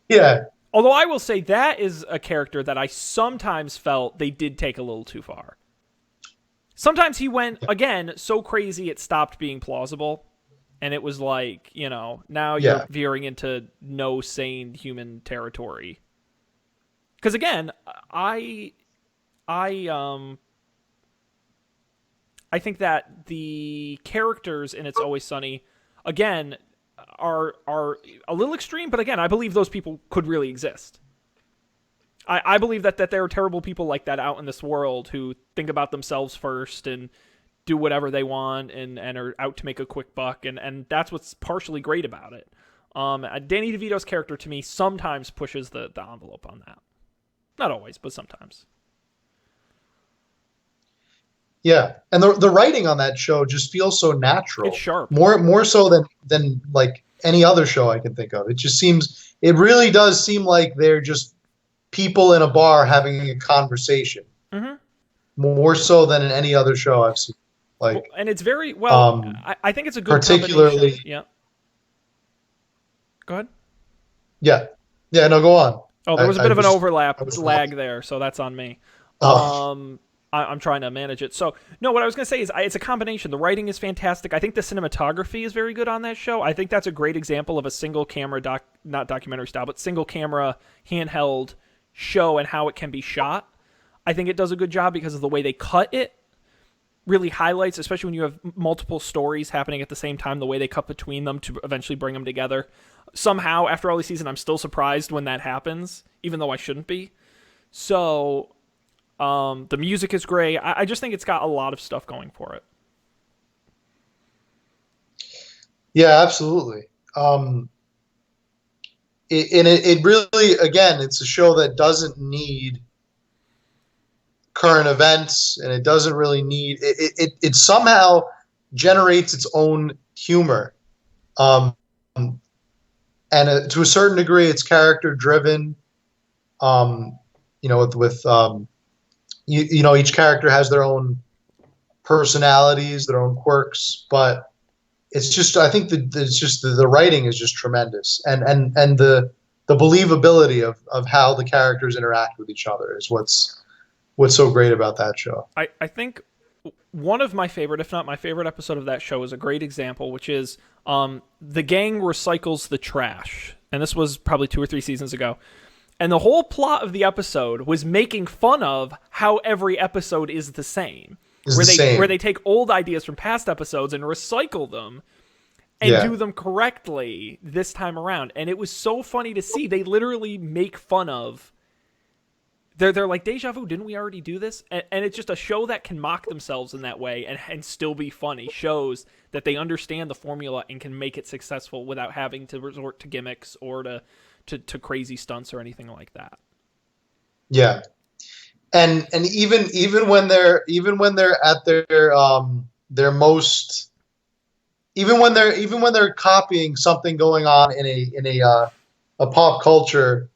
yeah, although I will say that is a character that I sometimes felt they did take a little too far. Sometimes he went again so crazy it stopped being plausible, and it was like now you're yeah, veering into no sane human territory. Because again, I I think that the characters in It's Always Sunny, again, are a little extreme, but again, I believe those people could really exist. I believe that there are terrible people like that out in this world who think about themselves first and do whatever they want and are out to make a quick buck, and that's what's partially great about it. Danny DeVito's character to me sometimes pushes the envelope on that. Not always, but sometimes. yeah. And the writing on that show just feels so It's natural, sharp. more so than like any other show I can think of. It just seems it really does seem like they're just people in a bar having a conversation, Mm-hmm. more so than in any other show I've seen. Like, And it's very well. um, I think it's a good combination. particularly, Yeah. Go ahead. yeah, yeah. No, go on. Oh, there was a bit of an overlap I was lag there, so that's on me. Oh, I'm trying to manage it. So, no, what I was going to say is it's a combination. The writing is fantastic. I think the cinematography is very good on that show. I think that's a great example of a single camera not documentary style, but single camera handheld show and how it can be shot. I think it does a good job because of the way they cut it. Really highlights, especially when you have multiple stories happening at the same time, the way they cut between them to eventually bring them together. Somehow, after all these seasons, I'm still surprised when that happens, even though I shouldn't be. So, the music is great. I just think it's got a lot of stuff going for it. yeah, absolutely. It really, again, it's a show that doesn't need current events, and it doesn't really need it somehow generates its own humor, um, and to a certain degree, it's character driven. You know, you know, each character has their own personalities, their own quirks, but it's just I think it's just the writing is just tremendous, and the believability of how the characters interact with each other is what's so great about that show. I think one of my favorite, if not my favorite episode of that show is a great example, which is the gang recycles the trash. And this was probably 2 or 3 seasons ago. And the whole plot of the episode was making fun of how every episode is the same. Where they take old ideas from past episodes and recycle them and Yeah. do them correctly this time around. And it was so funny to see. They literally make fun of. They're like, deja vu, didn't we already do this? And it's just a show that can mock themselves in that way and still be funny. Shows that they understand the formula and can make it successful without having to resort to gimmicks or to crazy stunts or anything like that. Yeah. and even when they're at their most, even when they're copying something going on in a pop culture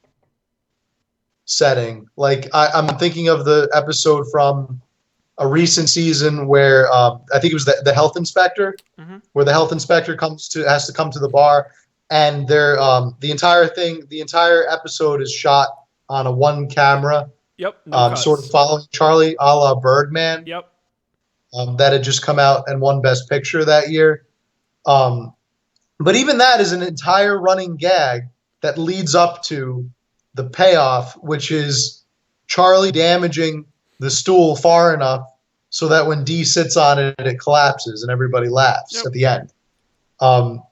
setting. Like I'm thinking of the episode from a recent season where I think it was the health inspector, Hmm. where the health inspector has to come to the bar, and the entire episode is shot on a one camera, Yep. No sort of cuts. following Charlie a la Birdman, Yep. that had just come out and won Best Picture that year. Um, but even that is an entire running gag that leads up to the payoff, which is Charlie damaging the stool far enough so that when D sits on it, it collapses and everybody laughs Yep. at the end. Um,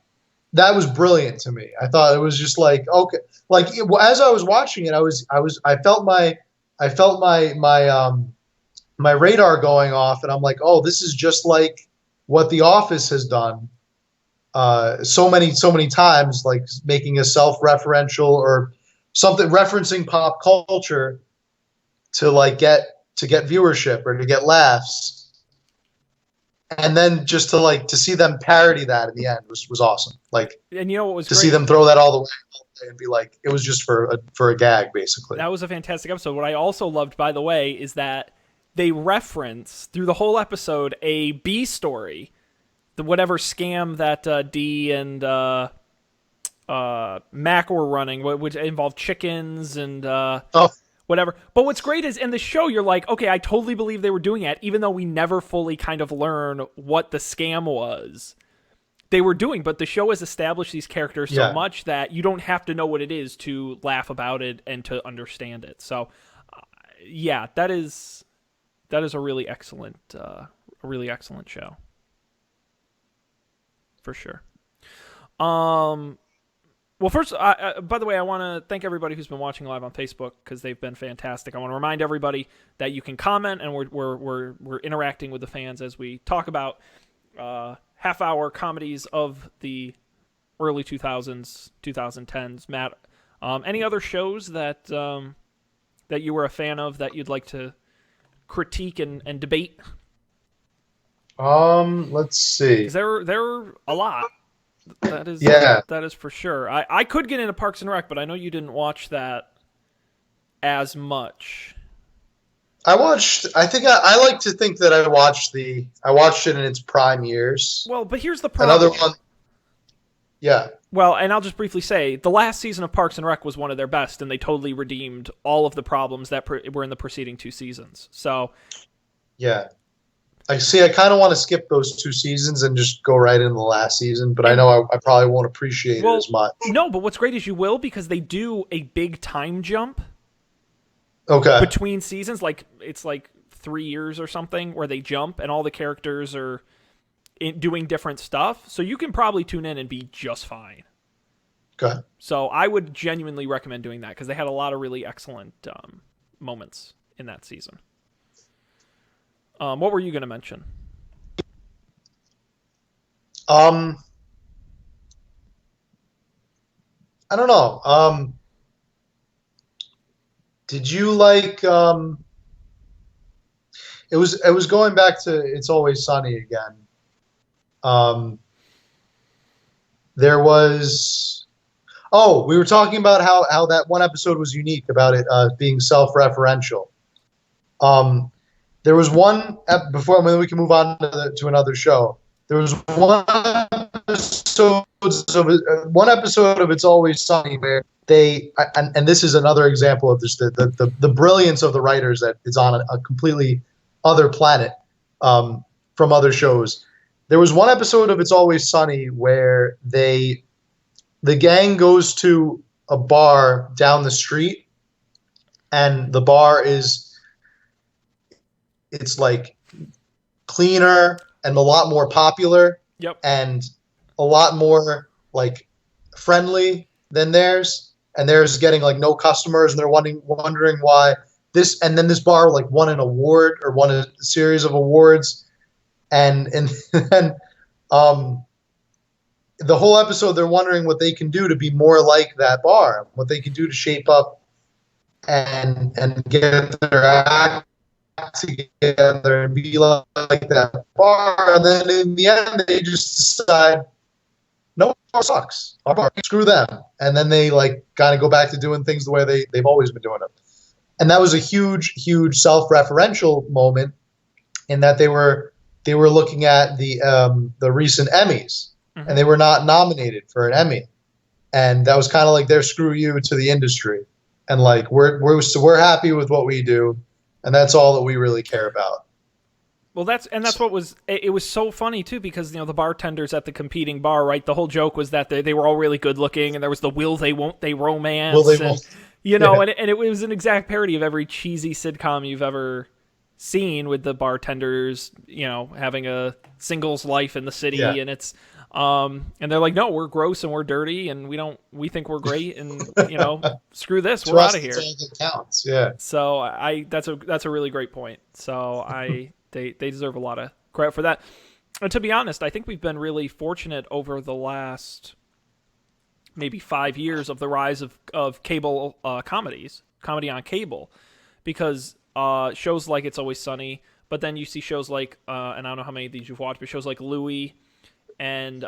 that was brilliant to me. I thought it was just like, okay, like as I was watching it, I felt my radar going off, and I'm like, oh, this is just like what The Office has done so many times, like making a self-referential or something referencing pop culture to like get viewership or to get laughs, and then just to see them parody that in the end was awesome. Like And you know what was to see great? them throw that all the way and be like, it was just for a gag, basically. That was a fantastic episode. What I also loved, by the way, is that they reference through the whole episode a B story, the whatever scam that D and Mac were running, which involved chickens and Oh whatever. But what's great is in the show, you're like, okay, I totally believe they were doing that, even though we never fully kind of learn what the scam was they were doing. But the show has established these characters so yeah. much that you don't have to know what it is to laugh about it and to understand it. So, yeah, that is a really excellent show for sure. Well, first, by the way, I want to thank everybody who's been watching live on Facebook because they've been fantastic. I want to remind everybody that you can comment, and we're interacting with the fans as we talk about half-hour comedies of the early 2000s, 2010s. Matt, any other shows that that you were a fan of that you'd like to critique and debate? Let's see. Because there were a lot. Yeah, That is for sure. I could get into Parks and Rec, but I know you didn't watch that as much. I watched. I think I like to think that I watched it in its prime years. Well, but here's the Another problem. one. Yeah. Well, and I'll just briefly say the last season of Parks and Rec was one of their best, and they totally redeemed all of the problems that were in the preceding two seasons. So, Yeah. I see. I kind of want to skip those two seasons and just go right into the last season, but I know I probably won't appreciate it as much. No, but what's great is you will because they do a big time jump Okay. between seasons. Like it's like 3 years or something where they jump, and all the characters are doing different stuff. So you can probably tune in and be just fine. Okay. So I would genuinely recommend doing that because they had a lot of really excellent moments in that season. What were you going to mention? I don't know. Did you like? It was going back to It's Always Sunny again. There was. Oh, we were talking about how that one episode was unique about it being self-referential. There was one before we can move on to another show. There was one episode of It's Always Sunny where and this is another example of this the brilliance of the writers that is on a completely other planet from other shows. There was one episode of It's Always Sunny where the gang goes to a bar down the street, and the bar it's like cleaner and a lot more popular. Yep. And a lot more like friendly than theirs, and theirs is getting like no customers, and they're wondering why this. And then this bar like won an award or won a series of awards, and then the whole episode they're wondering what they can do to be more like that bar, what they can do to shape up and get their act together and be like that bar, and then in the end they just decide, no, bar sucks. Our bar, screw them, and then they like kind of go back to doing things the way they've always been doing them. And that was a huge self-referential moment in that they were looking at the recent Emmys, and they were not nominated for an Emmy, and that was kind of like their screw you to the industry, and like we're happy with what we do, and that's all that we really care about. Well, that's what was it was so funny too, because the bartenders at the competing bar, right? The whole joke was that they were all really good looking, and there was the will they won't they romance, Will they and, won't? and it was an exact parody of every cheesy sitcom you've ever seen, with the bartenders, having a singles life in the city, Yeah. and it's and they're like, no, we're gross and we're dirty, and we think we're great, and screw this, we're out of here. That's all that counts. Yeah. So that's a really great point. So they deserve a lot of credit for that. And to be honest, I think we've been really fortunate over the last maybe 5 years of the rise of cable comedies, comedy on cable, because shows like It's Always Sunny, but then you see shows like and I don't know how many of these you've watched, but shows like Louie, and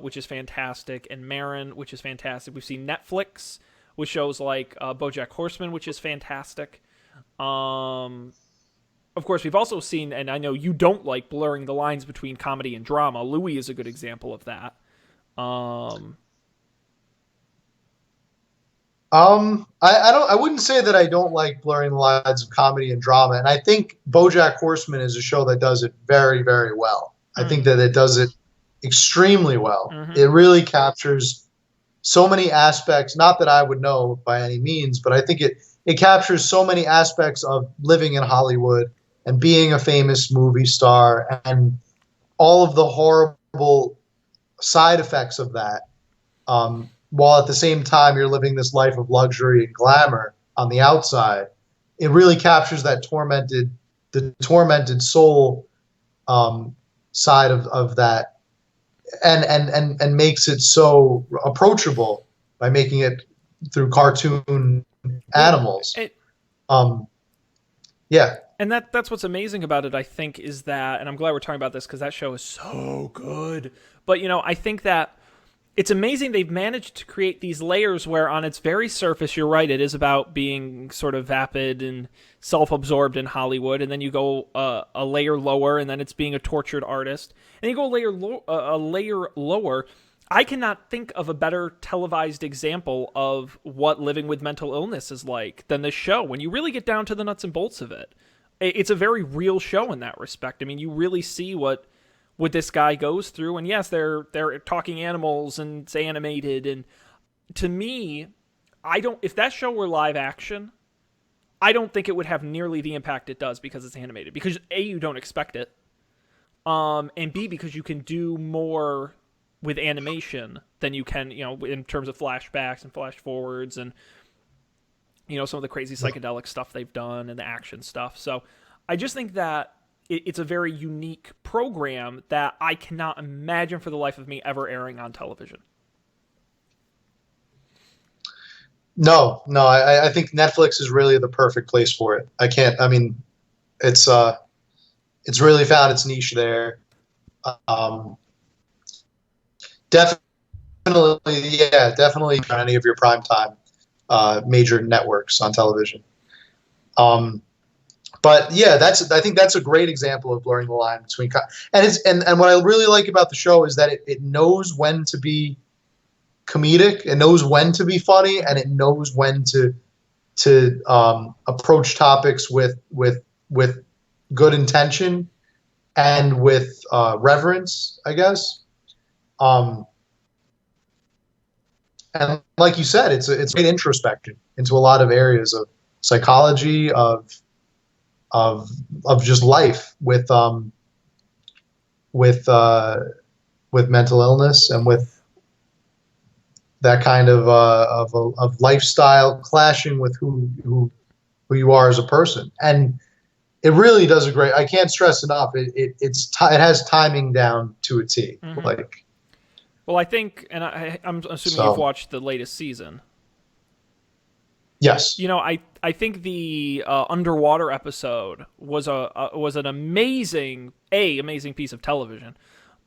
which is fantastic, and Marin, which is fantastic. We've seen Netflix with shows like BoJack Horseman, which is fantastic. Of course, we've also seen, and I know you don't like, blurring the lines between comedy and drama. Louie is a good example of that. I wouldn't say that I don't like blurring the lines of comedy and drama, and I think BoJack Horseman is a show that does it very, very well. I think that it does it extremely well. It really captures so many aspects, not that I would know by any means, but I think it captures so many aspects of living in Hollywood and being a famous movie star, and all of the horrible side effects of that, while at the same time you're living this life of luxury and glamour on the outside. It really captures the tormented soul side of that, and makes it so approachable by making it through cartoon animals. Yeah. And that's what's amazing about it, I think, is that, and I'm glad we're talking about this because that show is so good. But, I think that it's amazing they've managed to create these layers where on its very surface, you're right, it is about being sort of vapid and self-absorbed in Hollywood, and then you go a layer lower, and then it's being a tortured artist. And you go a layer lower. I cannot think of a better televised example of what living with mental illness is like than this show, when you really get down to the nuts and bolts of it. It's a very real show in that respect. I mean, you really see what this guy goes through, and yes, they're talking animals and it's animated, and to me, if that show were live action, I don't think it would have nearly the impact it does because it's animated, because A, you don't expect it, and B, because you can do more with animation than you can, in terms of flashbacks and flash forwards, and some of the crazy psychedelic stuff they've done and the action stuff. So I just think that it's a very unique program that I cannot imagine for the life of me ever airing on television. No, I think Netflix is really the perfect place for it. It's really found its niche there. Definitely on any of your primetime major networks on television. But yeah, I think that's a great example of blurring the line between and what I really like about the show is that it knows when to be comedic, it knows when to be funny, and it knows when to approach topics with good intention and with reverence, I guess. And like you said, it's great introspection into a lot of areas of psychology, of just life with mental illness, and with that kind of lifestyle clashing with who you are as a person. And it really does a great. I can't stress enough. It has timing down to a T. Like. Well, I think, and I'm assuming you've watched the latest season. Yes. I think the underwater episode was an amazing piece of television,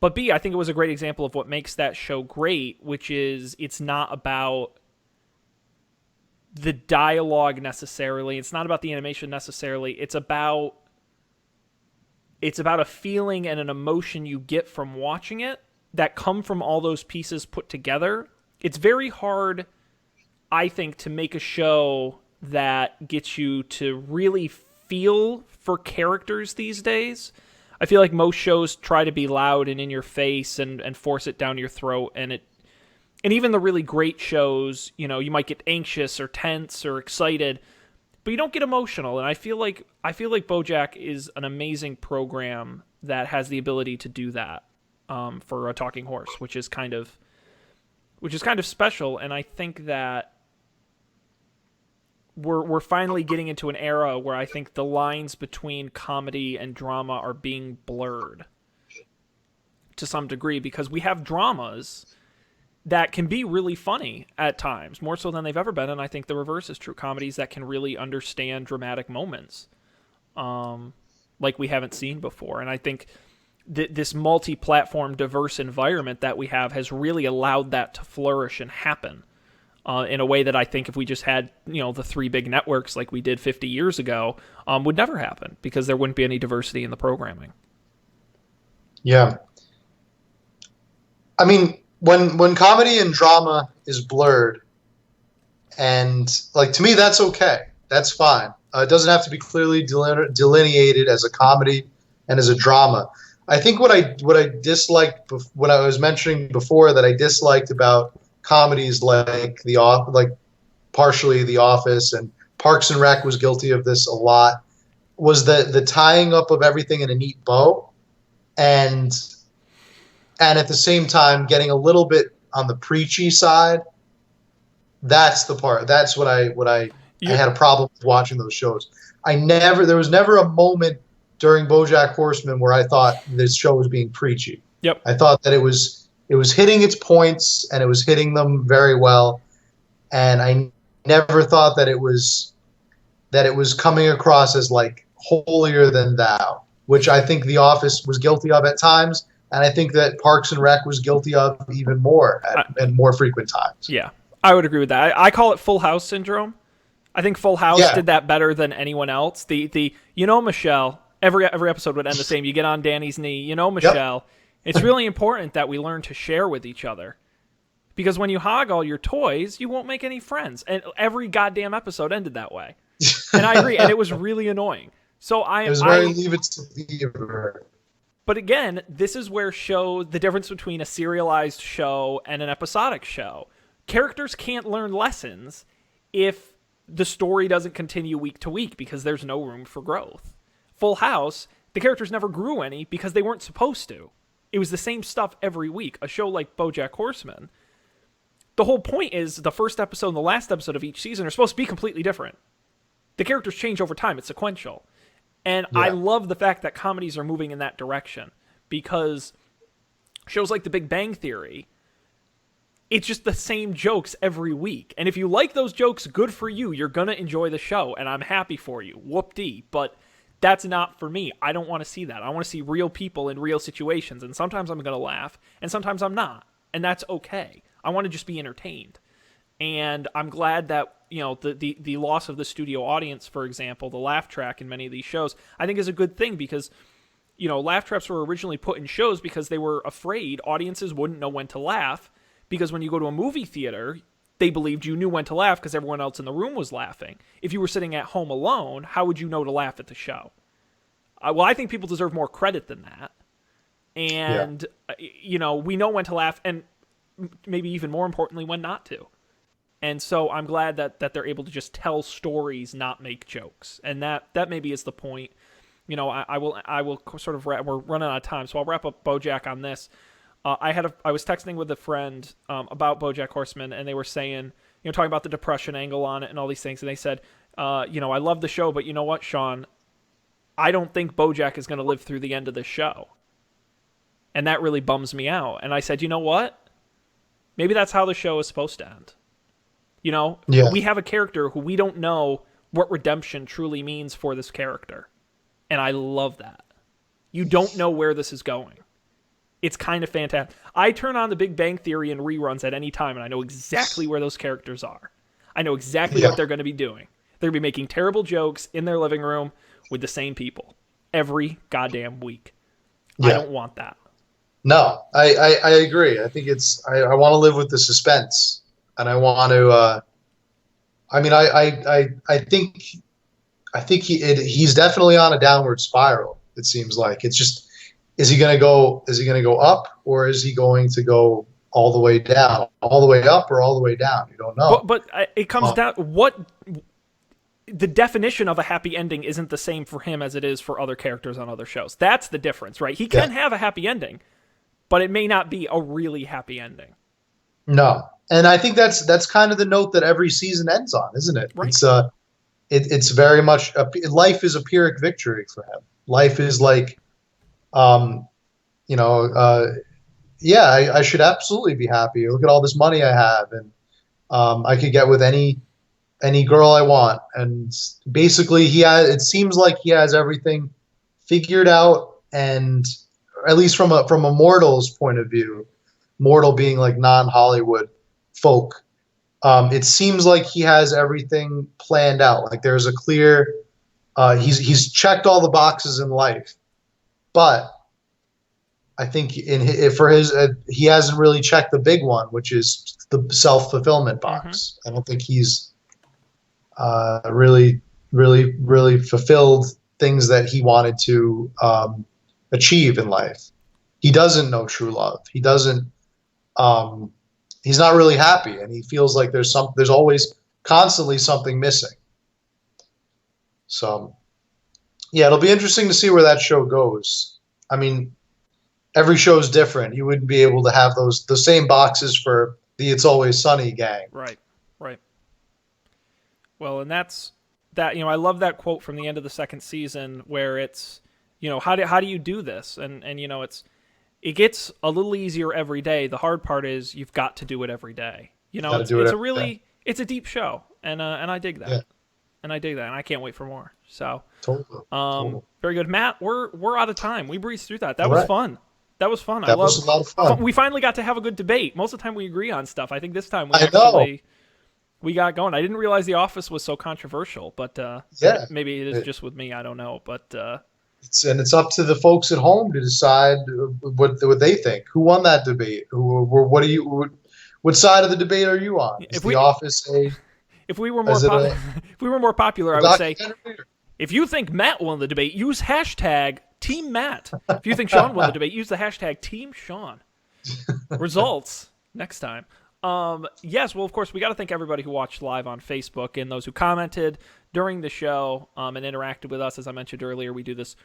but B, I think it was a great example of what makes that show great, which is it's not about the dialogue necessarily, it's not about the animation necessarily, it's about a feeling and an emotion you get from watching it that come from all those pieces put together. It's very hard, I think, to make a show that gets you to really feel for characters these days. I feel like most shows try to be loud and in your face and force it down your throat, and even the really great shows, you might get anxious or tense or excited, but you don't get emotional. And I feel like BoJack is an amazing program that has the ability to do that, for a talking horse, which is kind of special. And I think that we're finally getting into an era where I think the lines between comedy and drama are being blurred to some degree, because we have dramas that can be really funny at times, more so than they've ever been. And I think the reverse is true. Comedies that can really understand dramatic moments, like we haven't seen before. And I think this multi-platform, diverse environment that we have has really allowed that to flourish and happen, in a way that I think if we just had, the three big networks like we did 50 years ago, would never happen, because there wouldn't be any diversity in the programming. Yeah. I mean, when comedy and drama is blurred, and like, to me, that's okay. That's fine. It doesn't have to be clearly delineated as a comedy and as a drama. I think what I disliked, what I was mentioning before, that I disliked about comedies like partially The Office, and Parks and Rec was guilty of this a lot, was the tying up of everything in a neat bow, and at the same time getting a little bit on the preachy side. That's the part. That's what I had a problem with watching those shows. There was never a moment during BoJack Horseman where I thought this show was being preachy. Yep. I thought that it was hitting its points, and it was hitting them very well. And I never thought that it was coming across as like holier than thou, which I think The Office was guilty of at times, and I think that Parks and Rec was guilty of even more at more frequent times. Yeah, I would agree with that. I call it Full House syndrome. I think Full House did that better than anyone else. The Michelle, every episode would end the same. You get on Danny's knee, Michelle. Yep. It's really important that we learn to share with each other, because when you hog all your toys, you won't make any friends. And every goddamn episode ended that way. And I agree, and it was really annoying. So it was very Leave It to Beaver. But again, this is where the difference between a serialized show and an episodic show. Characters can't learn lessons if the story doesn't continue week to week, because there's no room for growth. Full House, the characters never grew any because they weren't supposed to. It was the same stuff every week. A show like BoJack Horseman, the whole point is the first episode and the last episode of each season are supposed to be completely different. The characters change over time. It's sequential. And I love the fact that comedies are moving in that direction, because shows like The Big Bang Theory, it's just the same jokes every week. And if you like those jokes, good for you. You're going to enjoy the show, and I'm happy for you. Whoop-dee. But that's not for me. I don't want to see that. I want to see real people in real situations, and sometimes I'm going to laugh, and sometimes I'm not. And that's okay. I want to just be entertained. And I'm glad that, the loss of the studio audience, for example, the laugh track in many of these shows, I think is a good thing, because, laugh traps were originally put in shows because they were afraid audiences wouldn't know when to laugh, because when you go to a movie theater, they believed you knew when to laugh because everyone else in the room was laughing. If you were sitting at home alone, how would you know to laugh at the show? Well, I think people deserve more credit than that. And, we know when to laugh, and maybe even more importantly, when not to. And so I'm glad that they're able to just tell stories, not make jokes. And that maybe is the point. I will sort of we're running out of time, so I'll wrap up BoJack on this. I was texting with a friend about BoJack Horseman, and they were saying, talking about the depression angle on it and all these things, and they said, I love the show, but you know what, Sean? I don't think BoJack is going to live through the end of the show. And that really bums me out. And I said, you know what? Maybe that's how the show is supposed to end. You know, Yeah. we have a character who we don't know what redemption truly means for this character. And I love that. You don't know where this is going. It's kind of fantastic. I turn on the Big Bang Theory and reruns at any time, and I know exactly where those characters are. I know exactly what they're going to be doing. They're going to be making terrible jokes in their living room with the same people every goddamn week. I don't want that. No, I agree. I think I want to live with the suspense, and I want to. I mean, I think he's definitely on a downward spiral. It seems like it's just is he going to go up, or is he going to go all the way down, all the way up, or all the way down? You don't know. But it comes down what the definition of a happy ending isn't the same for him as it is for other characters on other shows. That's the difference, right? He can have a happy ending, but it may not be a really happy ending. No, and I think that's kind of the note that every season ends on, isn't it? Right. It's very much life is a Pyrrhic victory for him. Life is like, I should absolutely be happy. Look at all this money I have, and I could get with any girl I want. And basically, it seems like he has everything figured out, and at least from a mortal's point of view, mortal being like non-Hollywood folk, it seems like he has everything planned out. Like there's a clear, he's checked all the boxes in life, but I think he hasn't really checked the big one, which is the self-fulfillment box. I don't think he's really fulfilled things that he wanted to achieve in life. He doesn't know true love. He doesn't. He's not really happy, and he feels like there's always constantly something missing. So, yeah, it'll be interesting to see where that show goes. I mean, every show is different. You wouldn't be able to have the same boxes for the It's Always Sunny gang. Right. Well, and that's that. I love that quote from the end of the second season where it's, how do you do this? And it gets a little easier every day. The hard part is you've got to do it every day. It's a deep show, and I dig that. Yeah. And I dig that, and I can't wait for more. So, totally. Very good, Matt. We're out of time. We breezed through that. That was fun. That was fun. That was a lot of fun. We finally got to have a good debate. Most of the time we agree on stuff. I think this time we got going. I didn't realize The Office was so controversial, but maybe it is just with me. I don't know, but it's up to the folks at home to decide what they think. Who won that debate? What side of the debate are you on? Is The Office a? If we were more popular, I would say, if you think Matt won the debate, use hashtag Team Matt. If you think Sean won the debate, use the hashtag Team Sean. Results next time. Yes, well, of course, we got to thank everybody who watched live on Facebook and those who commented during the show and interacted with us. As I mentioned earlier, we do this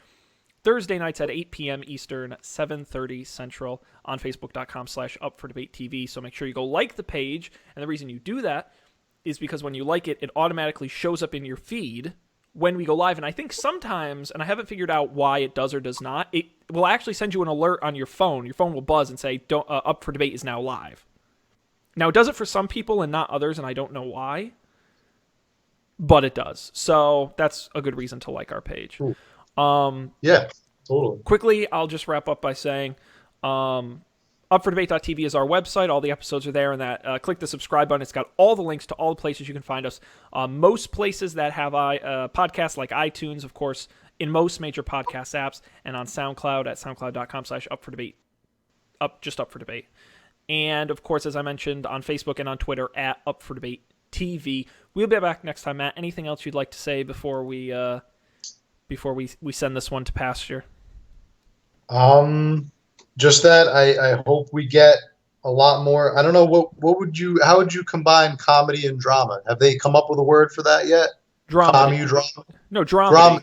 Thursday nights at 8 p.m. Eastern, 7:30 Central on Facebook.com/UpForDebateTV. So make sure you go like the page. And the reason you do that is because when you like it, it automatically shows up in your feed when we go live. And I think sometimes, and I haven't figured out why it does or does not, it will actually send you an alert on your phone. Your phone will buzz and say, Up for Debate is now live. Now, it does it for some people and not others, and I don't know why, but it does. So that's a good reason to like our page. Yeah, totally. Quickly, I'll just wrap up by saying, UpForDebate.tv is our website. All the episodes are there, and that click the subscribe button. It's got all the links to all the places you can find us. Most places that have podcasts like iTunes, of course, in most major podcast apps, and on SoundCloud at soundcloud.com/UpForDebate. Just Up for Debate. And, of course, as I mentioned, on Facebook and on Twitter at Up for Debate TV. We'll be back next time, Matt. Anything else you'd like to say before we send this one to pasture? Just that I hope we get a lot more. I don't know how would you combine comedy and drama? Have they come up with a word for that yet? Drama. No, drama.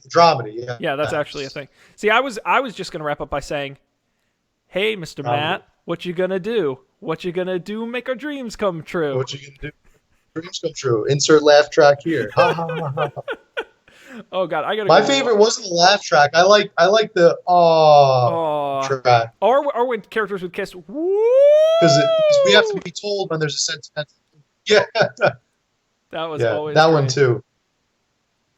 Dramedy. Yeah, that's actually a thing. See, I was just going to wrap up by saying, hey, Mr. Matt, what you gonna do? What you gonna do? Make our dreams come true. What you gonna do? Dreams come true. Insert laugh track here. Oh God, I gotta. My favorite wasn't the laugh track. I like the track. Or when characters would kiss. Because we have to be told when there's a sentimental. Yeah, That was yeah, always that one great. too.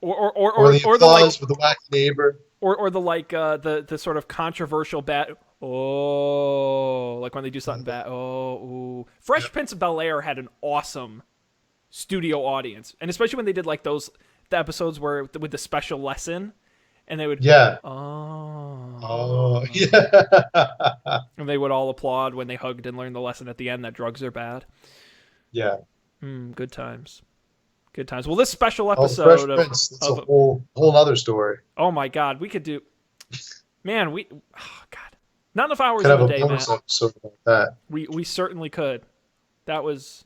Or Or the or the like applause with the wacky neighbor. or the like the sort of controversial bad. Oh, like when they do something bad. Oh, ooh. Yeah, Fresh Prince of Bel Air had an awesome studio audience, and especially when they did like the episodes where with the special lesson, and they would yeah. Oh, oh, yeah, and they would all applaud when they hugged and learned the lesson at the end that drugs are bad. yeah. Good times, good times. Well, this special Oh, the Fresh episode Prince. That's a of whole other story. oh my god, we could do, man, we oh god, not enough hours Could in have the a day, bonus Matt. episode about that. We certainly could. That was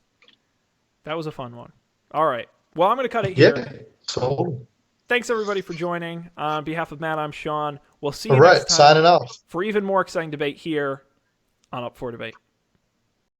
that was a fun one. All right. Well, I'm going to cut it here. Yeah. So, Thanks everybody for joining. On behalf of Matt, I'm Sean. We'll see all you next right. time Signing off. for even more exciting debate here on Up for Debate.